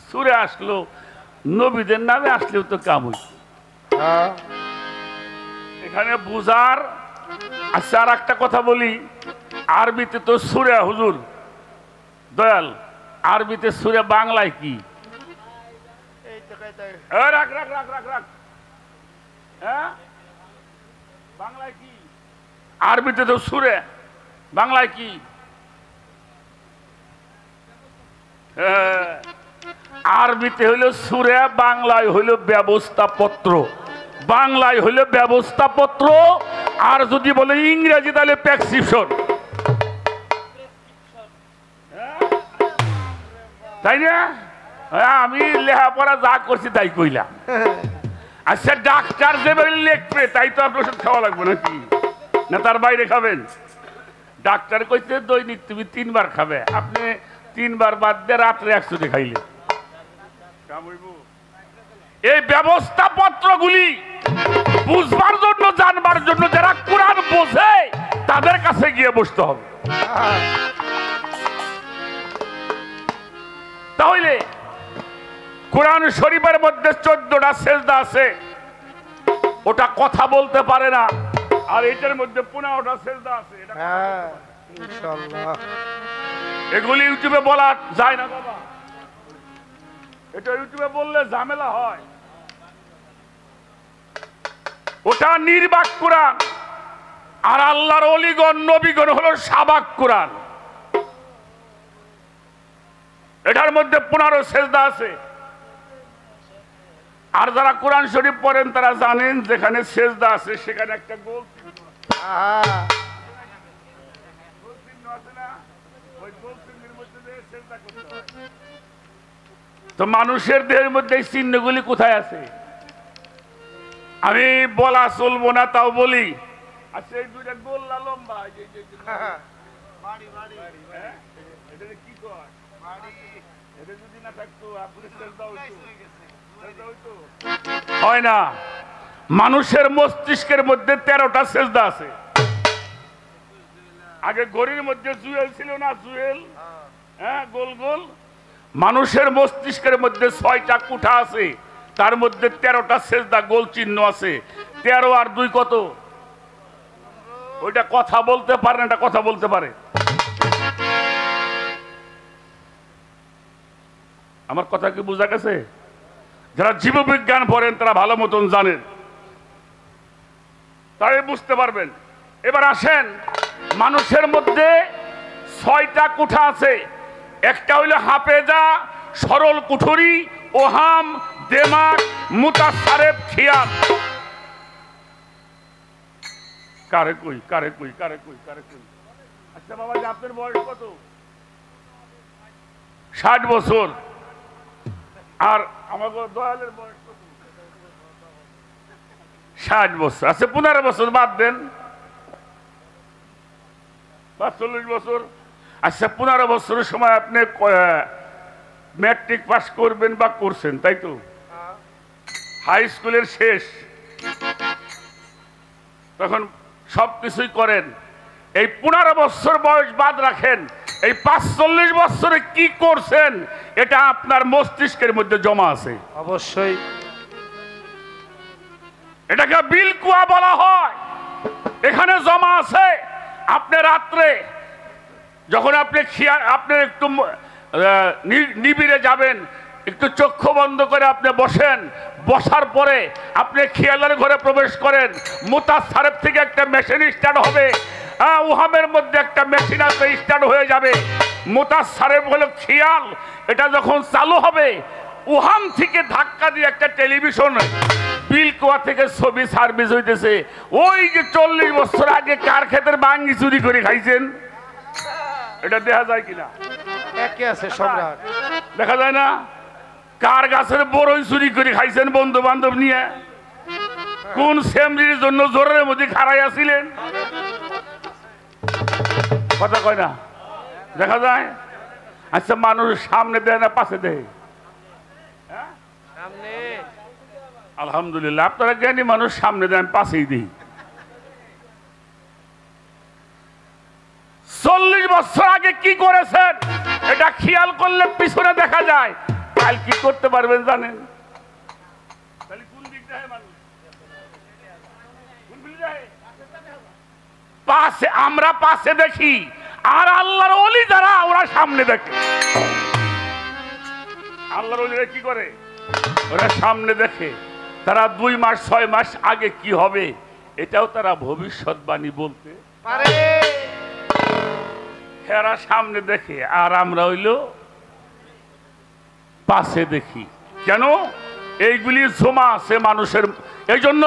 সূরা আসলো। নবীদের নামে আসলেও তো কাম হইছে। হ্যাঁ এখানে বুঝার। আচ্ছা, আর একটা কথা বলি, আরবিতে তো সূরা, হুজুর দয়াল, আরবিতে সূরা বাংলায় কি? রাখ রাখ রাখ রাখ রাখ। হ্যাঁ, বাংলায় কি? আরবিতে তো সূরা, বাংলায় কি? আরবিতে হইল সূরা, বাংলায় হইল ব্যবস্থাপত্র। বাংলায় হইল ব্যবস্থাপত্র, আর যদি বলে ইংরেজি তাহলে প্রেসক্রিপশন, তাই না? আমি লেখাপড়া যা করছি তাই কইলাম। আচ্ছা, ডাক্তার যেভাবে লিখবে তাই তো আপনার ওষুধ খাওয়া লাগবে নাকি? না তার বাইরে খাবেন? ডাক্তার কইছে দৈনিক তুমি 3 বার খাবে, আপনি 3 বার বাদ দিয়ে রাত্রে 100 খাইলে। এই ব্যবস্থাপত্রগুলি বুঝবার জন্য, জানবার জন্য যারা কোরআন বোঝে তাদের কাছে গিয়ে বসতে হবে। তাহলে কোরআন শরীফের মধ্যে 14টা সেজদা আছে, ওটা কথা বলতে পারে না। আর এটার মধ্যে 15টা সেজদা আছে, হ্যাঁ ইনশাআল্লাহ। এগুলি ইউটিউবে বলা যায় না বাবা, এটা ইউটিউবে বললে ঝামেলা হয়। ওটা নির্বাক কোরআন, আর আল্লাহর ওলিগণ নবীগণ হলো সাবাক কোরআন। এটার মধ্যে 15 সেজদা আছে। আর যারা কোরআন শরীফ পড়েন তারা জানেন যেখানে সেজদা আছে সেখানে একটা গোল চিহ্ন আছে না? ওই গোল চিহ্নের মধ্যে দিয়ে সেজদা করতে হয়। তো মানুষের দেহের মধ্যে এই চিহ্নগুলি কোথায় আছে? আমি বলা চলবো না, তাও বলি। আচ্ছা, এই দুইটা গোল্লা লম্বা, কি কয়? এটা যদি না থাকতো আপনি সেজদা হইতো? হয় না। মানুষের মস্তিষ্কের মধ্যে 13টা সেজদা আছে। আগে ঘড়ির মধ্যে জুয়েল ছিল না, জুয়েল, হ্যাঁ, গোল গোল। মানুষের মস্তিষ্কের মধ্যে 6টা কুঠা আছে, তার মধ্যে 13টা সেজদা গোল চিহ্ন আছে। 13 আর 2 কত? ওইটা কথা বলতে পারে না, এটা কথা বলতে পারে। আমার কথা কি বোঝা গেছে? যারা জীববিজ্ঞান পড়েন তারা ভালো মতন জানেন, তাই বুঝতে পারবেন। এবার আসেন, মানুষের মধ্যে 6টা কুঠা আছে। একটা হইল হাফেজা, সরল কুঠুরি, ওহাম, দেমাগ, মুতাসারেফ, খিয়াল। কারে কই কারে কই কারে কই কারে কই? আচ্ছা বাবা, আপনার বয়স কত? 60 বছর। আর আমাকে দয়ালের বয়স কত? 60 বছর। আচ্ছা, 15 বছর বাদ দেন, 40 বছর। আচ্ছা, 15 বছরের সময় আপনি ম্যাট্রিক পাস করবেন বা করছেন, তাই তো? হাই স্কুলের শেষ, তখন সবকিছুই করেন। এই 15 বছর বয়স বাদ রাখেন, এই 45 বছরে কি করছেন এটা আপনার মস্তিষ্কের মধ্যে জমা আছে। অবশ্যই এটাকে বিলকুয়া বলা হয়। এখানে জমা আছে। আপনি রাত্রে যখন আপনি একটু নিবিড়ে যাবেন, একটু চক্ষু বন্ধ করে আপনি বসেন, বসার পরে আপনি খেয়ালের ঘরে প্রবেশ করেন। মুতাসারেফ থেকে একটা মেশিন স্টার্ট হবে, উহামের মধ্যে একটা মেশিন আছে, স্টার্ট হয়ে যাবে। মুতাসারেফ হলো খেয়াল, এটা যখন চালু হবে উহাম থেকে ধাক্কা দিয়ে একটা টেলিভিশন বিলকুয়া থেকে ছবি সার্ভিস হইতেছে। ওই যে 40 বছর আগে কার ক্ষেতের বাঙ্গি চুরি করে খাইছেন, এটা দেখা যায় কিনা? একে আছে সম্রাট, দেখা যায় না? কার গাছের বড়ই চুরি করে খাইছেন বন্ধু বান্ধব নিয়ে? কোন সেমরির জন্য জোরের মধ্যে খাড়াই আছিলেন? কথা কয় না, দেখা যায়। আচ্ছা, মানুষ সামনে দেয় না পাশে দেয়? আলহামদুলিল্লাহ, আপনারা জ্ঞানী মানুষ, সামনে দেন, পাশেই দিই। 40 বছর আগে কি করেছেন এটা খেয়াল করলে পিছনে দেখা যায়। কাল কি করতে পারবেন জানেন? পাশে আমরা পাশে দেখি, আর আল্লাহর ওলি যারা ওরা সামনে দেখে। আল্লাহর ওলিরা কি করে? ওরা সামনে দেখে। তারা 2 মাস 6 মাস আগে কি হবে এটাও তারা ভবিষ্যৎবাণী বলতে পারে। এরা সামনে দেখে, আর আমরা হইল পাশে দেখি। কেন? এইগুলি জমা আছে মানুষের। এই জন্য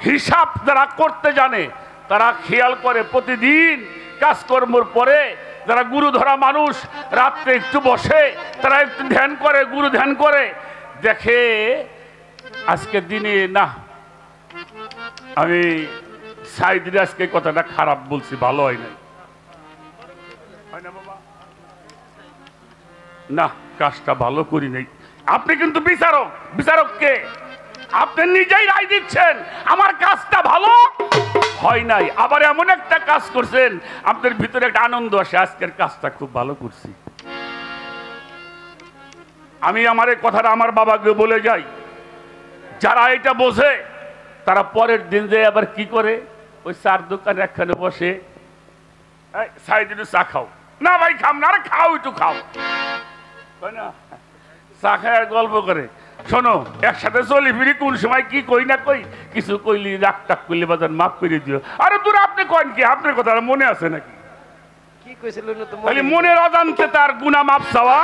হিসাব যারা করতে জানে তারা খেয়াল করে, প্রতিদিন কাজকর্মর পরে যারা গুরু ধরা মানুষ রাত্রে একটু বসে, তারা একটু ধ্যান করে, গুরু ধ্যান করে, দেখে আজকে দিনে না, আমি সাইদির আজকে কথাটা খারাপ বলছি, ভালো হয় নাই, হয় না বাবা? না, কাজটা ভালো করি নাই। আপনি কিন্তু বিচারক। বিচারককে আপনি নিজেই রায় দিচ্ছেন, আমার কাজটা ভালো হয় নাই। আবার এমন একটা কাজ করছেন আপনার ভিতরে একটা আনন্দ আসে, আজকের কাজটা খুব ভালো করছি। আমি আমার এই কথাটা আমার বাবাকে বলে যাই, যারা এটা বোঝে তারা পরের দিন যে আবার কি করে, ওই চার দোকানে একখানে বসে, সাইডে একটু চা খাও। না ভাই খাম না, আরে খাও, একটু খাও, তাই না? চা খায় গল্প করে। শোনো, একসাথে চলি ফিরি, কোন সময় কি কই না কই, কিছু কইলি রাগ টাক করলে বাজার মাফ করে দিও। আরে দূর, আপনি কন কি? আপনার কথা মনে আছে নাকি? মনের অজান্তে তার গুনাহ মাফ চাওয়া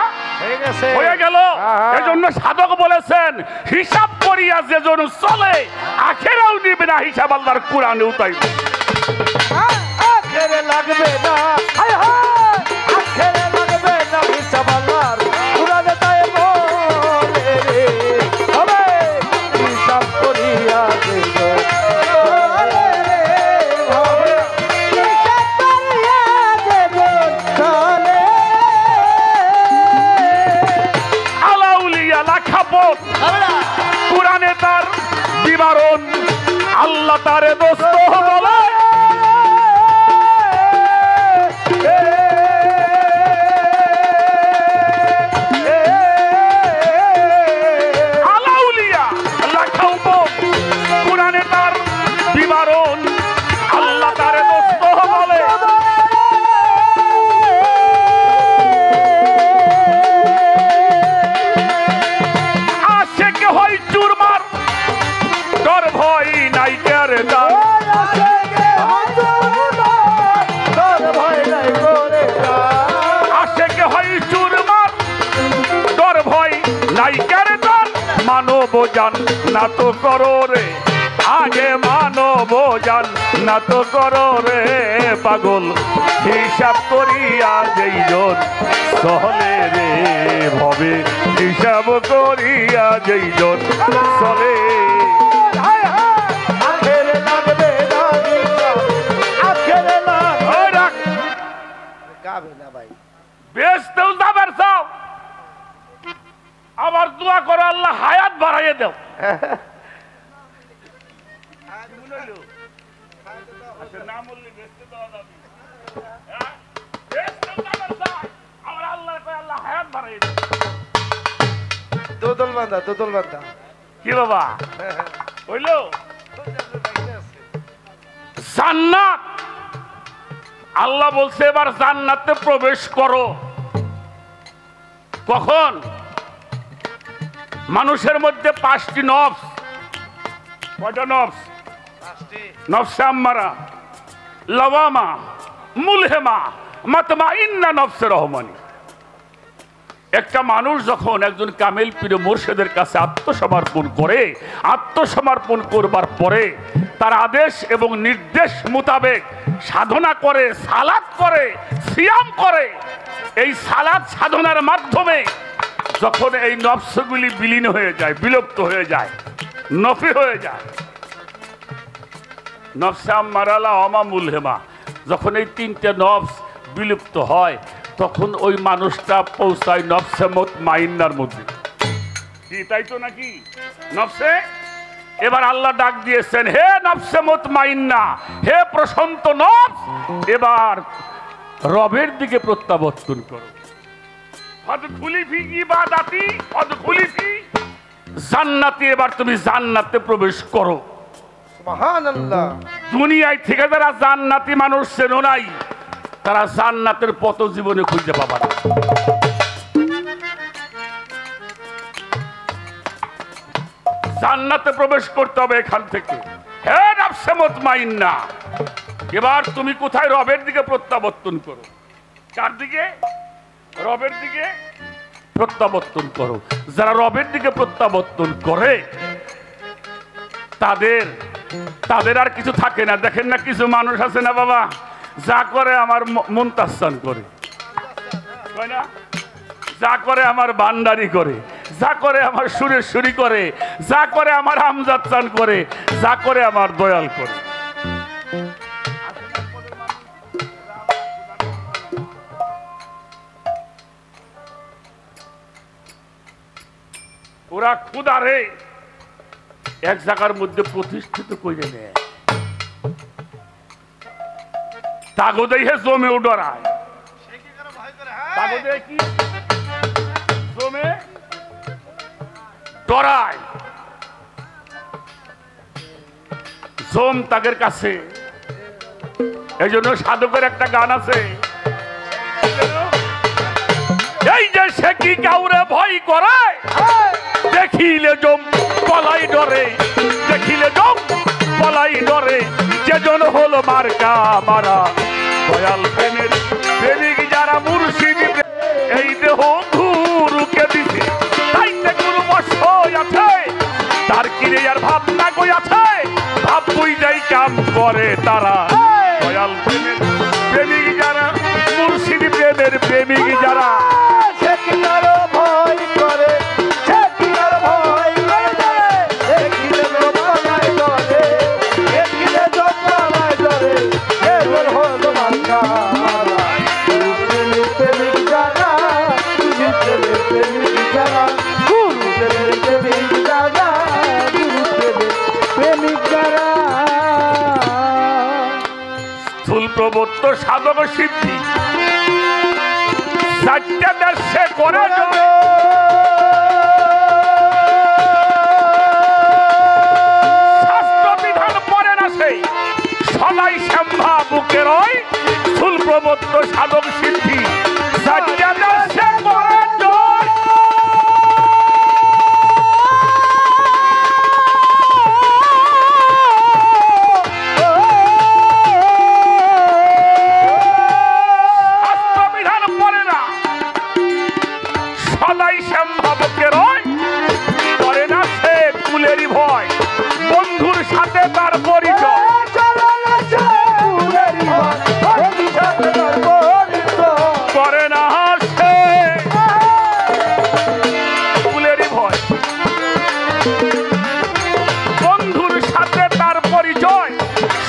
হয়ে গেল। এজন্য সাধক বলেছেন, হিসাব করিয়া যে জন চলে আখেরাও নিবে না হিসাব, আল্লাহর কোরআনে উতাইবে। আখেরে লাগবে না, হায় হায়, আখেরে লাগবে না হিসাব, আল্লাহর কোরআনে তাই বলে রে, হবে হিসাব করিয়া দেব। কোরআনে তার বিবরণ, আল্লাহ তারে দোস্ত বলে। আলাউলিয়া লাখাও কোরআনে তার বিবরণ, আল্লাহ তারে দোস্ত বলে। মানব জান না তো করো রে, আগে মানব জান না তো করো রে, পাগল হিসাব করিয়া যেই জন চলে রে, ভবে হিসাব করিয়া যেই জন চলে। বেচতেও যাবার চাও, আবার দোয়া করো আল্লাহ হায়াত বাড়াইয়ে দাও। দোদল বান্ধা, দোদল বান্ধা। কি বাবা হইল? জান্নাত, আল্লাহ বলছে এবার জান্নাতে প্রবেশ করো। কখন? মানুষের মধ্যে 5টি নফস। কয়টা নফস? নফসে আম্মারা, লাওয়ামা, মুলহেমা, মাতমাইন্না নফসে রহমানি। একটা মানুষ যখন একজন কামেল পীর মুর্শিদের কাছে আত্মসমর্পণ করে, আত্মসমর্পণ করবার পরে তার আদেশ এবং নির্দেশ মোতাবেক সাধনা করে, সালাত করে, সিয়াম করে, এই সালাত সাধনার মাধ্যমে যখন এই নফসগুলি বিলীন হয়ে যায়, বিলুপ্ত হয়ে যায়, নফি হয়ে যায়, নফসে আম্মারা, লাওয়ামা, মুলহেমা, যখন এই 3টে নফস বিলুপ্ত হয় তখন ওই মানুষটা পৌঁছায় নফসে মুতমাইন্নার মধ্যে। কি তাই তো নাকি? নফসে। এবার আল্লাহ ডাক দিয়েছেন, হে নফসে মুতমাইন্না, হে প্রশান্ত নফস, এবার রবের দিকে প্রত্যাবর্তন করো। ফাদখুলি ফি ইবাদাতি, ফাদখুলি ফি জান্নাতি, এবার তুমি জান্নাতে প্রবেশ করো। সুবহানাল্লাহ। দুনিয়ায় থেকে যারা জান্নাতি মানুষ চেনো নাই, তারা জান্নাতের পথ জীবনে খুঁজে পাবা না। জান্নাতে প্রবেশ করতে হবে এখান থেকে। হে নাফসে মুতমাইন্না, এবার তুমি কোথায়? রবের দিকে প্রত্যাবর্তন করো। কার দিকে? রবের দিকে প্রত্যাবর্তন করো। যারা রবের দিকে প্রত্যাবর্তন করে তাদের আর কিছু থাকে না। দেখেন না, কিছু মানুষ আছে না বাবা, যা করে আমার মুনতাসান করে, না যা করে আমার বান্দারি করে, যা করে আমার সুরেশ্বরী করে, যা করে আমার আমজাদ চান করে, যা করে আমার দয়াল করে। ওরা ক্ষুধারে এক জায়গার মধ্যে প্রতিষ্ঠিত করে নেয়, তাগদে জমে ডরায়। তাগদে কি জমে ডরায়, জম তাদের কাছে। এই জন্য সাধকের একটা গান আছে, এই যে সে কি কাউরে ভয় করে, দেখিলে জম পলাই ডরে, দেখিলে জম পলাই ডরে, যেজন হলো মার্কা মারা। দয়াল প্রেমের প্রেমিক যারা মুর্শিদ, এই দেহ গুরুকে দিছে, তাইতে গুরু বসই আছে, তার কিরে আর ভাবনা কই আছে, ভাব বই যাই কাম করে তারা। দয়াল প্রেমের প্রেমিক যারা, মুর্শিদ প্রেমের প্রেমিক যারা, সে কি কারো ভয় করে, সে কি কারো ভয় করে, দেখিলে জোপালায় ডরে, দেখিলে জোপালায় ডরে, এজন হলো মার্কা মারা। গুরু প্রেমিক প্রেমিক যারা, গুরু প্রেমিক প্রেমিক যারা, গুরু প্রেমিক প্রেমিক যারা, গুরু প্রেমিক প্রেমিক যারা। স্থূল প্রবত্ত সাধক সিদ্ধি চারটা দেশে করে শাস্ত্র বিধান পড়ে না, সেই সদাই শ্যামভা বুকে রয়। স্থূল প্রবত্ত সাধক সিদ্ধি চারটা দেশে করে জয়। বন্ধুর সাথে তার পরিচয়, করে না সে ফুলেরই ভয়। বন্ধুর সাথে তার পরিচয়,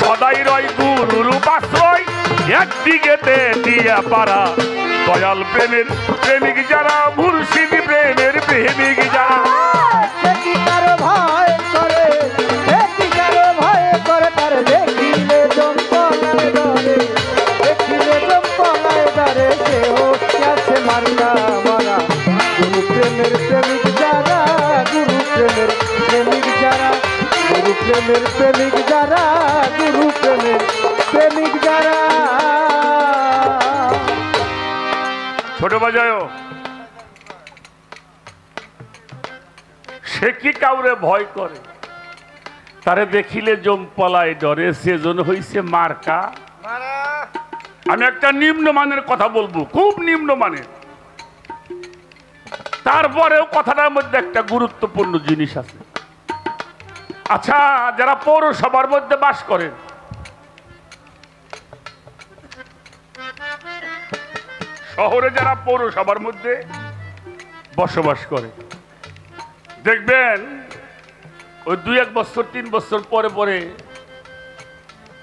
সদাই রয় গুরুর আশ্রয়, একদিকেতে দিয়া পারা। দয়াল প্রেমের প্রেমিক যারা, মুর্শিদ প্রেমের প্রেমিক যারা, সে কি কারো ভয় করে, সে কি কারো ভয় করে, তার দেখিলে জম্পলায় ডরে, দেখিলে জম্পলায় ডরে, সে হচ্ছে মার্কা মারা। গুরু প্রেমের প্রেমিক যারা, গুরু প্রেমের প্রেমিক যারা, গুরু প্রেমের প্রেমিক যারা, গুরু প্রেমের প্রেমিক যারা। ছোট বাজায় সে কি কাউরে ভয় করে, তারে দেখিলে জম পলায় ডরে, সেজন হইছে মার্কা। আমি একটা নিম্নমানের কথা বলবো, খুব নিম্নমানের, তারপরেও কথাটার মধ্যে একটা গুরুত্বপূর্ণ জিনিস আছে। আচ্ছা, যারা পৌরসভার মধ্যে বাস করেন, শহরে যারা পৌরসভার মধ্যে বসবাস করে, দেখবেন ওই 2-1 বছর 3 বছর পরে পরে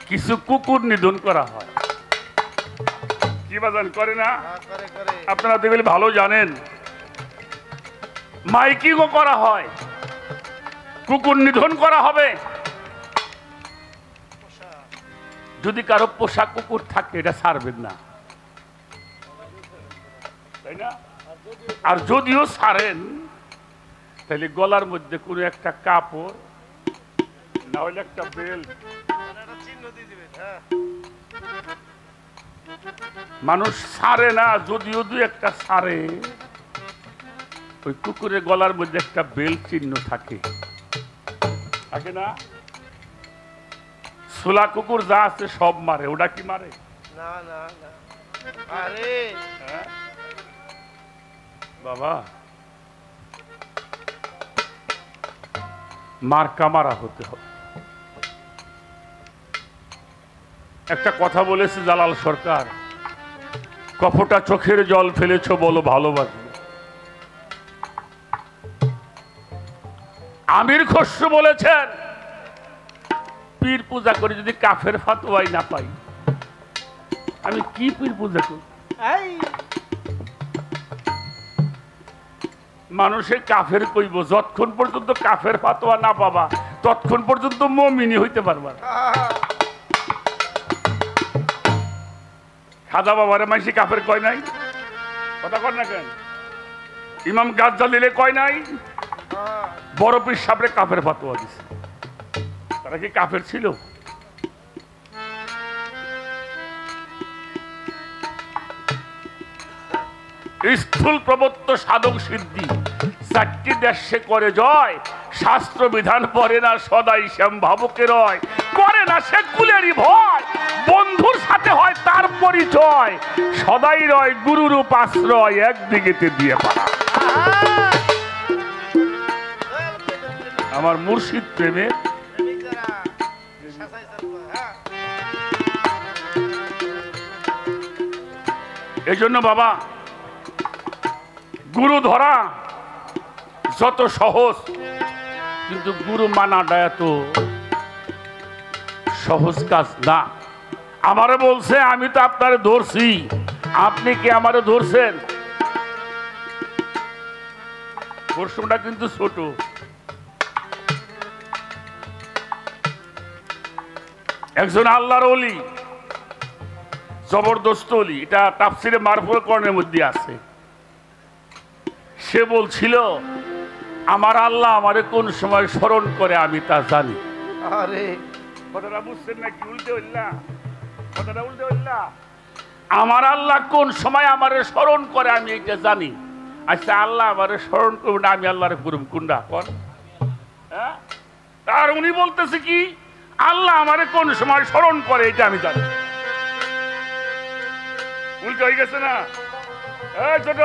কিছু কুকুর নিধন করা হয়। কি বাজান করে না? আপনারা দেখলে ভালো জানেন, মাইকিংও করা হয়, কুকুর নিধন করা হবে। যদি কারো পোষা কুকুর থাকে, এটা ছাড়বেন না, তাই না? আর যদিও ছাড়েন, তাহলে গলার মধ্যে কোনো একটা কাপড় না হলে একটা বেল্ট, মানুষ ছাড়ে না, যদিও দুই একটা ছাড়ে, ওই কুকুরের গলার মধ্যে একটা বেল্ট চিহ্ন থাকে থাকে না? সোলা কুকুর যা আছে সব মারে, ওটা কি মারে? না না না আরে হ্যাঁ? বাবা মার্কা মারা হতে হবে। একটা কথা বলেছে জালাল সরকার, কপটা চোখের জল ফেলেছ বলো ভালোবাসবে। আমির খসরু বলেছেন, পীর পূজা করে যদি কাফের ফাতোয়াই না পাই, আমি কি পীর পূজা করি? মানুষে কাফের কইব, যতক্ষণ পর্যন্ত কাফের ফাতোয়া না পাবা ততক্ষণ পর্যন্ত মুমিনি হইতে পারবা না। খাজা বাবারে মাইসি কাফের কয় নাই, কথা কর না কেন? ইমাম গাজ্জালিলে কয় নাই, বড় পীর সাহেবরে কাফের ফাতোয়া দিছে। তারা কি কাফের ছিল? স্থূল প্রবত্ত সাধক সিদ্ধি চারটি দেশে করে জয়, শাস্ত্র বিধান পড়ে না সদাই শ্যাম ভাবকে রয়, করে না সে কুলেরই ভয়, বন্ধুর সাথে হয় তার পরিচয়, সদাই রয় গুরুরূপ আশ্রয় একদিকেতে দিয়ে পারা। আমার মুর্শিদ প্রেমে এই জন্য বাবা গুরু ধরা যত সহজ, কিন্তু গুরু মানাটা এত সহজ কাজ না। আমারে বলছে আমি তো আপনারে ধরছি, আপনি কি আমারে ধরছেন? প্রশ্নটা কিন্তু ছোট। একজন আল্লাহর ওলি, জবরদস্ত ওলি, এটা তাফসিরে মারফুল কোরআনের মধ্যে আছে। সে বলছিল আমার আল্লাহ আমারে কোন সময় স্মরণ করে আমি তা জানি। আরে কথাটা বুঝছেন নাকি? উল্টে হইলা, কথাটা উল্টে হইলা। আমার আল্লাহ কোন সময় আমারে স্মরণ করে আমি এটা জানি। আচ্ছা আল্লাহ আমারে স্মরণ করবে না, আমি আল্লাহরে করব কোনটা কোন? হ্যাঁ, আর উনি বলতেছে কি আল্লাহ আমারে কোন সময় স্মরণ করে এটা আমি জানি। উল্টে হয়ে গেছে না? এই ছোট,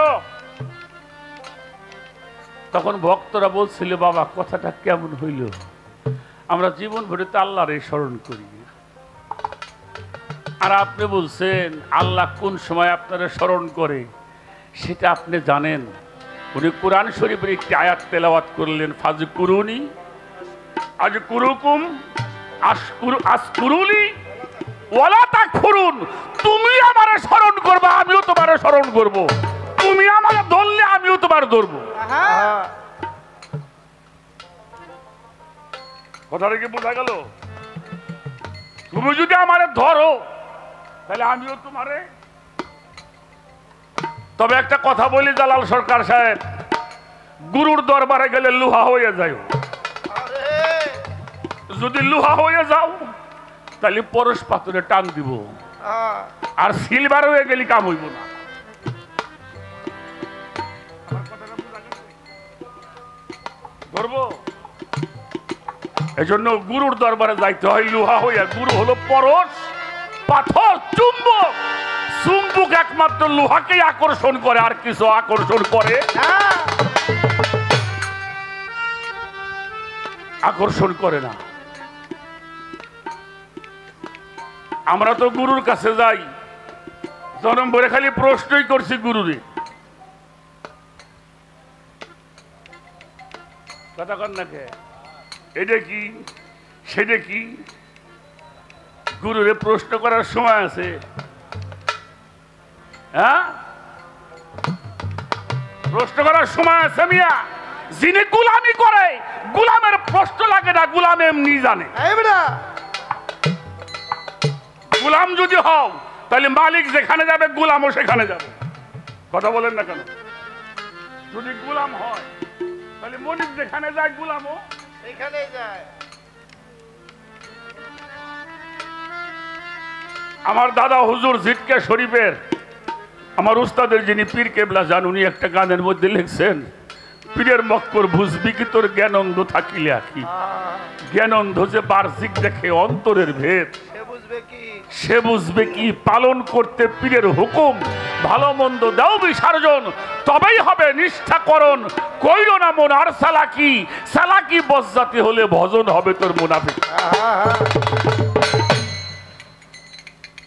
তখন ভক্তরা বলছিল বাবা কথাটা কেমন হইল, আমরা জীবন ভরে তো আল্লাহরে স্মরণ করি, আর আপনি বলছেন আল্লাহ কোন সময় আপনারা স্মরণ করে সেটা আপনি জানেন। উনি কোরআন শরীফের একটি আয়াত তেলাওয়াত করলেন, ফাজকুরুনি আজকুরুকুম আসকুরুনি ওয়ালা তাকফুরুন। তুমি আমারে স্মরণ করবা, আমিও তোমারে স্মরণ করব। তুমি আমারে ধরলে আমিও তোমার ধরবো। কথাটা কি বোঝা গেল? তুমি যদি আমারে ধরো তাহলে আমিও তোমারে। তবে একটা কথা বলি জালাল সরকার সাহেব, গুরুর দরবারে গেলে লোহা হয়ে যায়। যদি লোহা হয়ে যাও তাহলে পরশ পাথরে টান দিব, আর সিলভার হয়ে গেলে কাম হইব না। ধরবো এজন্য গুরুর দরবারে যাইতে হয় লোহা হইয়া। গুরু হলো পরশ পাথর, চুম্বক। চুম্বক একমাত্র লোহাকেই আকর্ষণ করে, আর কিছু আকর্ষণ করে আকর্ষণ করে না। আমরা তো গুরুর কাছে যাই, জন্ম ভরে খালি প্রশ্নই করছি গুরুরে। কথা কন না কে? এটা কি সেটা কি? গুরুরে প্রশ্ন করার সময় আছে? হ্যাঁ, প্রশ্ন করার সময় আছে মিয়া? যিনি গুলামি করে গুলামের প্রশ্ন লাগে না, গুলাম এমনি জানে। গুলাম যদি হও তাহলে মালিক যেখানে যাবে গুলামও সেখানে যাবে। কথা বলেন না কেন? যদি গুলাম হয় তাহলে মনিব যেখানে যায় গুলামও এখানেই যায়। আমার দাদা হুজুর জিটকা শরীফের আমার উস্তাদের যিনি পীর কেবলা যান উনি একটা গানের মধ্যে লিখছেন, পীরের মক্কর বুঝবি কি তোর জ্ঞানন্ধ থাকিলে আঁকি, জ্ঞানন্ধ যে বার্ষিক দেখে অন্তরের ভেদ, সে বুঝবে কি? সে বুঝবে কি পালন করতে পীরের হুকুম, ভালো মন্দ দাও বিসর্জন, তবেই হবে নিষ্ঠাকরণ, কইল না মন আর সালাকি, সালাকি বজ্জাতি হলে ভজন হবে তোর মুনাফিক।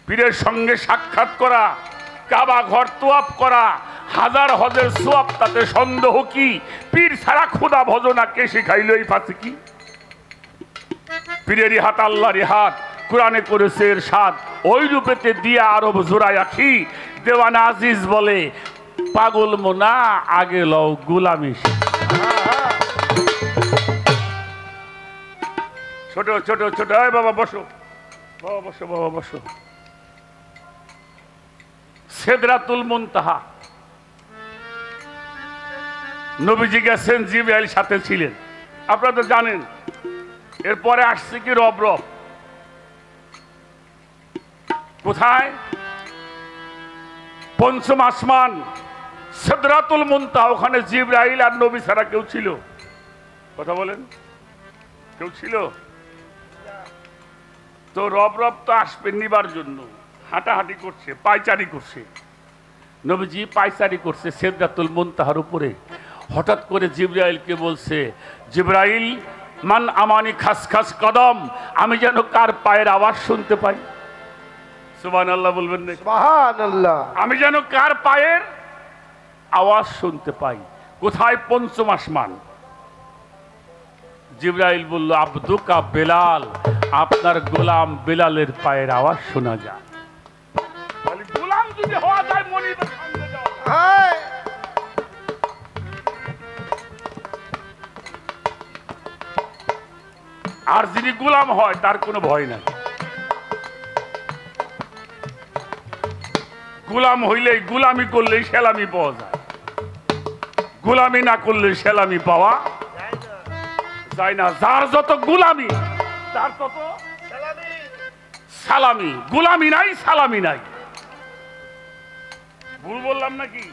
পীরের সঙ্গে সাক্ষাৎ করা, কাবা ঘর তোয়াব করা, হাজার হজের সোয়াব, তাতে সন্দেহ কি? পীর ছাড়া খোদা ভজনা কে শিখাইল এই ফাঁসি কি? পীরেরই হাত আল্লাহরই হাত, কোরআনে করেছে এর সাদ, ওই রূপেতে দিয়া আরব জোড়ায় আখি, দেওয়ানা আজিজ বলে পাগল মোনা আগে লও গুলামি। ছোট ছোট ছোট, বাবা বসো, বাবা বসো, বাবা বসো। সিদরাতুল মুনতাহা নবীজি গেছেন, জিবরাইল সাথে ছিলেন, আপনারা তো জানেন। এরপরে আসছে কি রব রব, কোথায়? পঞ্চম আসমান সিদরাতুল মুনতাহা, ওখানে জিবরাইল আর নবী ছাড়া কেউ ছিল? কথা বলেন, কেউ ছিল? তো রব রব তো আসবে নিবার জন্য, হাঁটাহাঁটি করছে, পায়চারি করছে। নবীজি পায়চারি করছে সিদরাতুল মুনতাহার উপরে। হঠাৎ করে জিবরাইলকে বলছে, জিবরাইল মান আমানি খাস খাস কদম, আমি যেন কার পায়ের আওয়াজ শুনতে পাই। সুবহানাল্লাহ বলবেন না? সুবহানাল্লাহ। আমি যেন কার পায়ের আওয়াজ শুনতে পাই। কোথায়? পঞ্চম আসমান। জিবরাইল বলল, আব্দুকা বেলাল, আপনার গোলাম বেলালের পায়ের আওয়াজ শোনা যায়। গোলাম যদি হওয়া যায় মনিবের সঙ্গে যাওয়া যায়। হায়! আর যিনি গোলাম হয় তার কোনো ভয় নাই। গোলাম হইলেই, গোলামি করলেই সেলামি পাওয়া যায়, গোলামি না করলে সেলামি পাওয়া যায় না। যার যত গোলামি তার তত সালামি। গোলামি নাই, সালামি নাই। ভুল বললাম নাকি?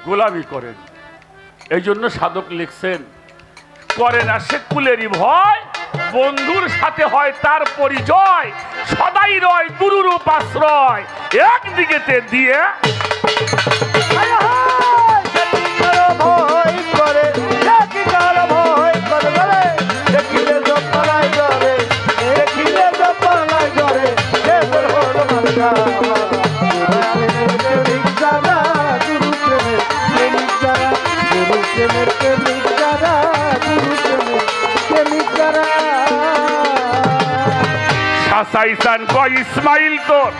গোলামি করেন। এই জন্য সাধক লিখছেন, করে না সে কুলেরই ভয়, বন্ধুর সাথে হয় তার পরিচয়, সদাই রয় গুরুরূপ আশ্রয়, একদিকেতে দিয়ে ভয় করে, ভয় করে বলে, দেখিলে জপালাই করে, দেখিলে জপালাই করে, দেবর হলো মার্কা। প্রেমিক যারা, গুরু প্রেমের প্রেমিক যারা, গুরু প্রেমের প্রেমিক যারা, গুরু প্রেমের প্রেমিক যারা। শাসাইসান কয় ইসমাইল তোর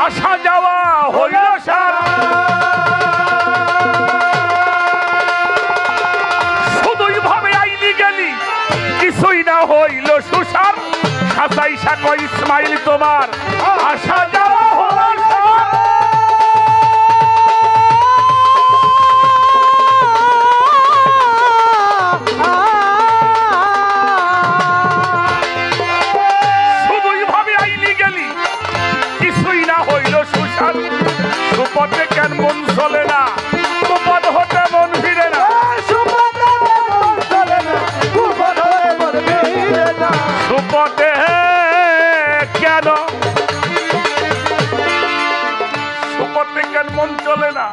আসা যাওয়া হইল সারা, শুধুই ভাবে আইলি গেলি কিছুই না হইল সুসার। শাসাইসা কয় ইসমাইল তোমার আসা যাওয়া হইল সারা। সুপথে কেন মন চলে না, সুপথ হতে মন ফিরে না, সুপথে কেন, সুপথে কেন মন চলে না,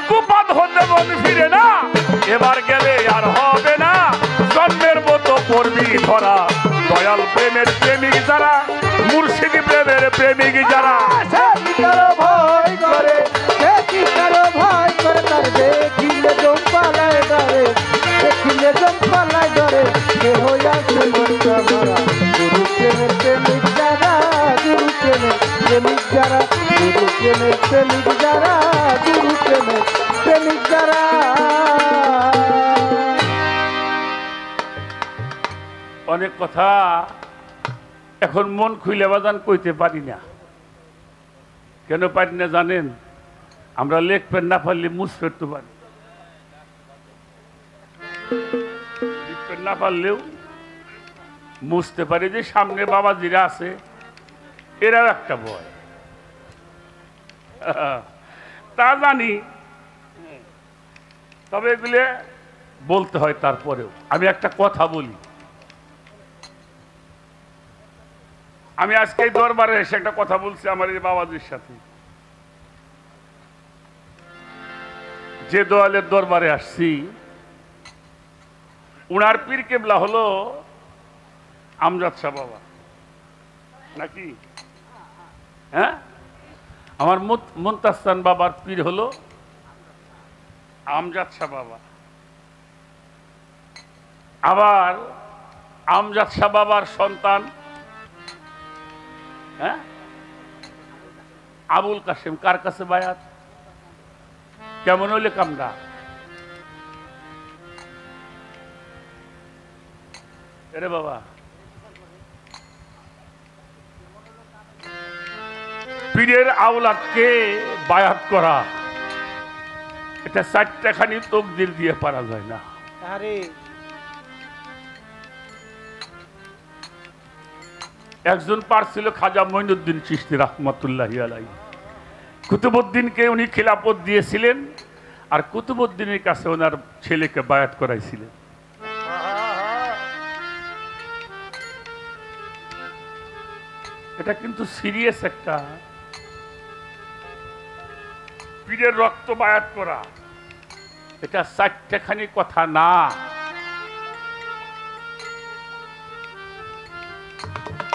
কুপথ হতে মন ফিরে না। এবার গেলে আর হবে না, জন্মের মতো পড়বি ধরা। দয়াল প্রেমের প্রেমিক যারা, মুর্শিদ প্রেমের প্রেমিক যারা, ভয় করে, ভয় করে, তার দেখিলে জম্পালায় ধরে, দেখিলে জম্পালায় ধরে, কে হইয়াছে মনটা ভরা। গুরু প্রেমের প্রেমিক যারা, গুরু প্রেমের প্রেমিক যারা, গুরু প্রেমের প্রেমিক যারা, গুরু প্রেমের প্রেমিক যারা। অনেক কথা এখন মন খুইলে বাজান কইতে পারি না। কেন পারি না জানেন? আমরা লেখ পেন না পারলে মুছ ফেরতে পারি। লিখতে না পারলেও বুঝতে পারি যে সামনে বাবাজিরা আছে, এরাও একটা ভয়। তা জানি, তবে এগুলো বলতে হয়। তারপরেও আমি একটা কথা বলি, আমি আজকে এই দরবারে এসে একটা কথা বলছি আমার এই বাবাজির সাথে। যে দয়ালের দরবারে আসছি, উনার পীর কেবলা হলো আমজাদ শাহ বাবা, নাকি? হ্যাঁ, আমার মুনতাস্তান বাবার পীর হলো আমজাদ শাহ বাবা। আবার আমজাদ শাহ বাবার সন্তান হ্যাঁ আবুল কাসেম কার কাছে বায়াত? কেমন হইলে কামরা? এরে বাবা, পীরের আওলাদকে বায়াত করা, এটা চারটাখানি তকদির দিয়ে পারা যায় না। আরে একজন পারছিল খাজা মঈনুদ্দিন চিশতি রাহমাতুল্লাহি আলাইহি। কুতুবউদ্দিনকে উনি খিলাফত দিয়েছিলেন, আর কুতুবউদ্দিনের কাছে ওনার ছেলেকে বায়াত করাইছিলেন। এটা কিন্তু সিরিয়াস একটা, পীরের রক্ত বায়াত করা, এটা চারটাখানি কথা না।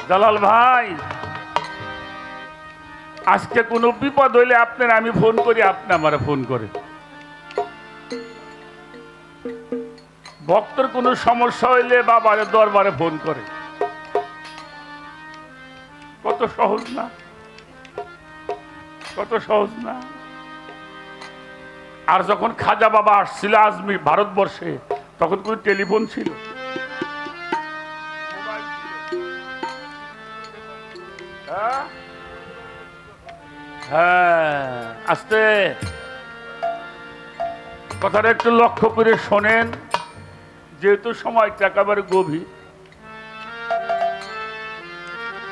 জালাল ভাই, আজকে কোনো বিপদ হইলে আপনার আমি ফোন করি, আপনি আমার ফোন করে। ভক্তর কোনো সমস্যা হইলে বাবারে দরবারে ফোন করে। কত সহজ না, কত সহজ না। আর যখন খাজা বাবা আসছিল আজমি ভারতবর্ষে, তখন কোন টেলিফোন ছিল? হ্যাঁ, আস্তে কথাটা একটু লক্ষ্য করে শোনেন, যেহেতু সময়টা একেবারে গভীর।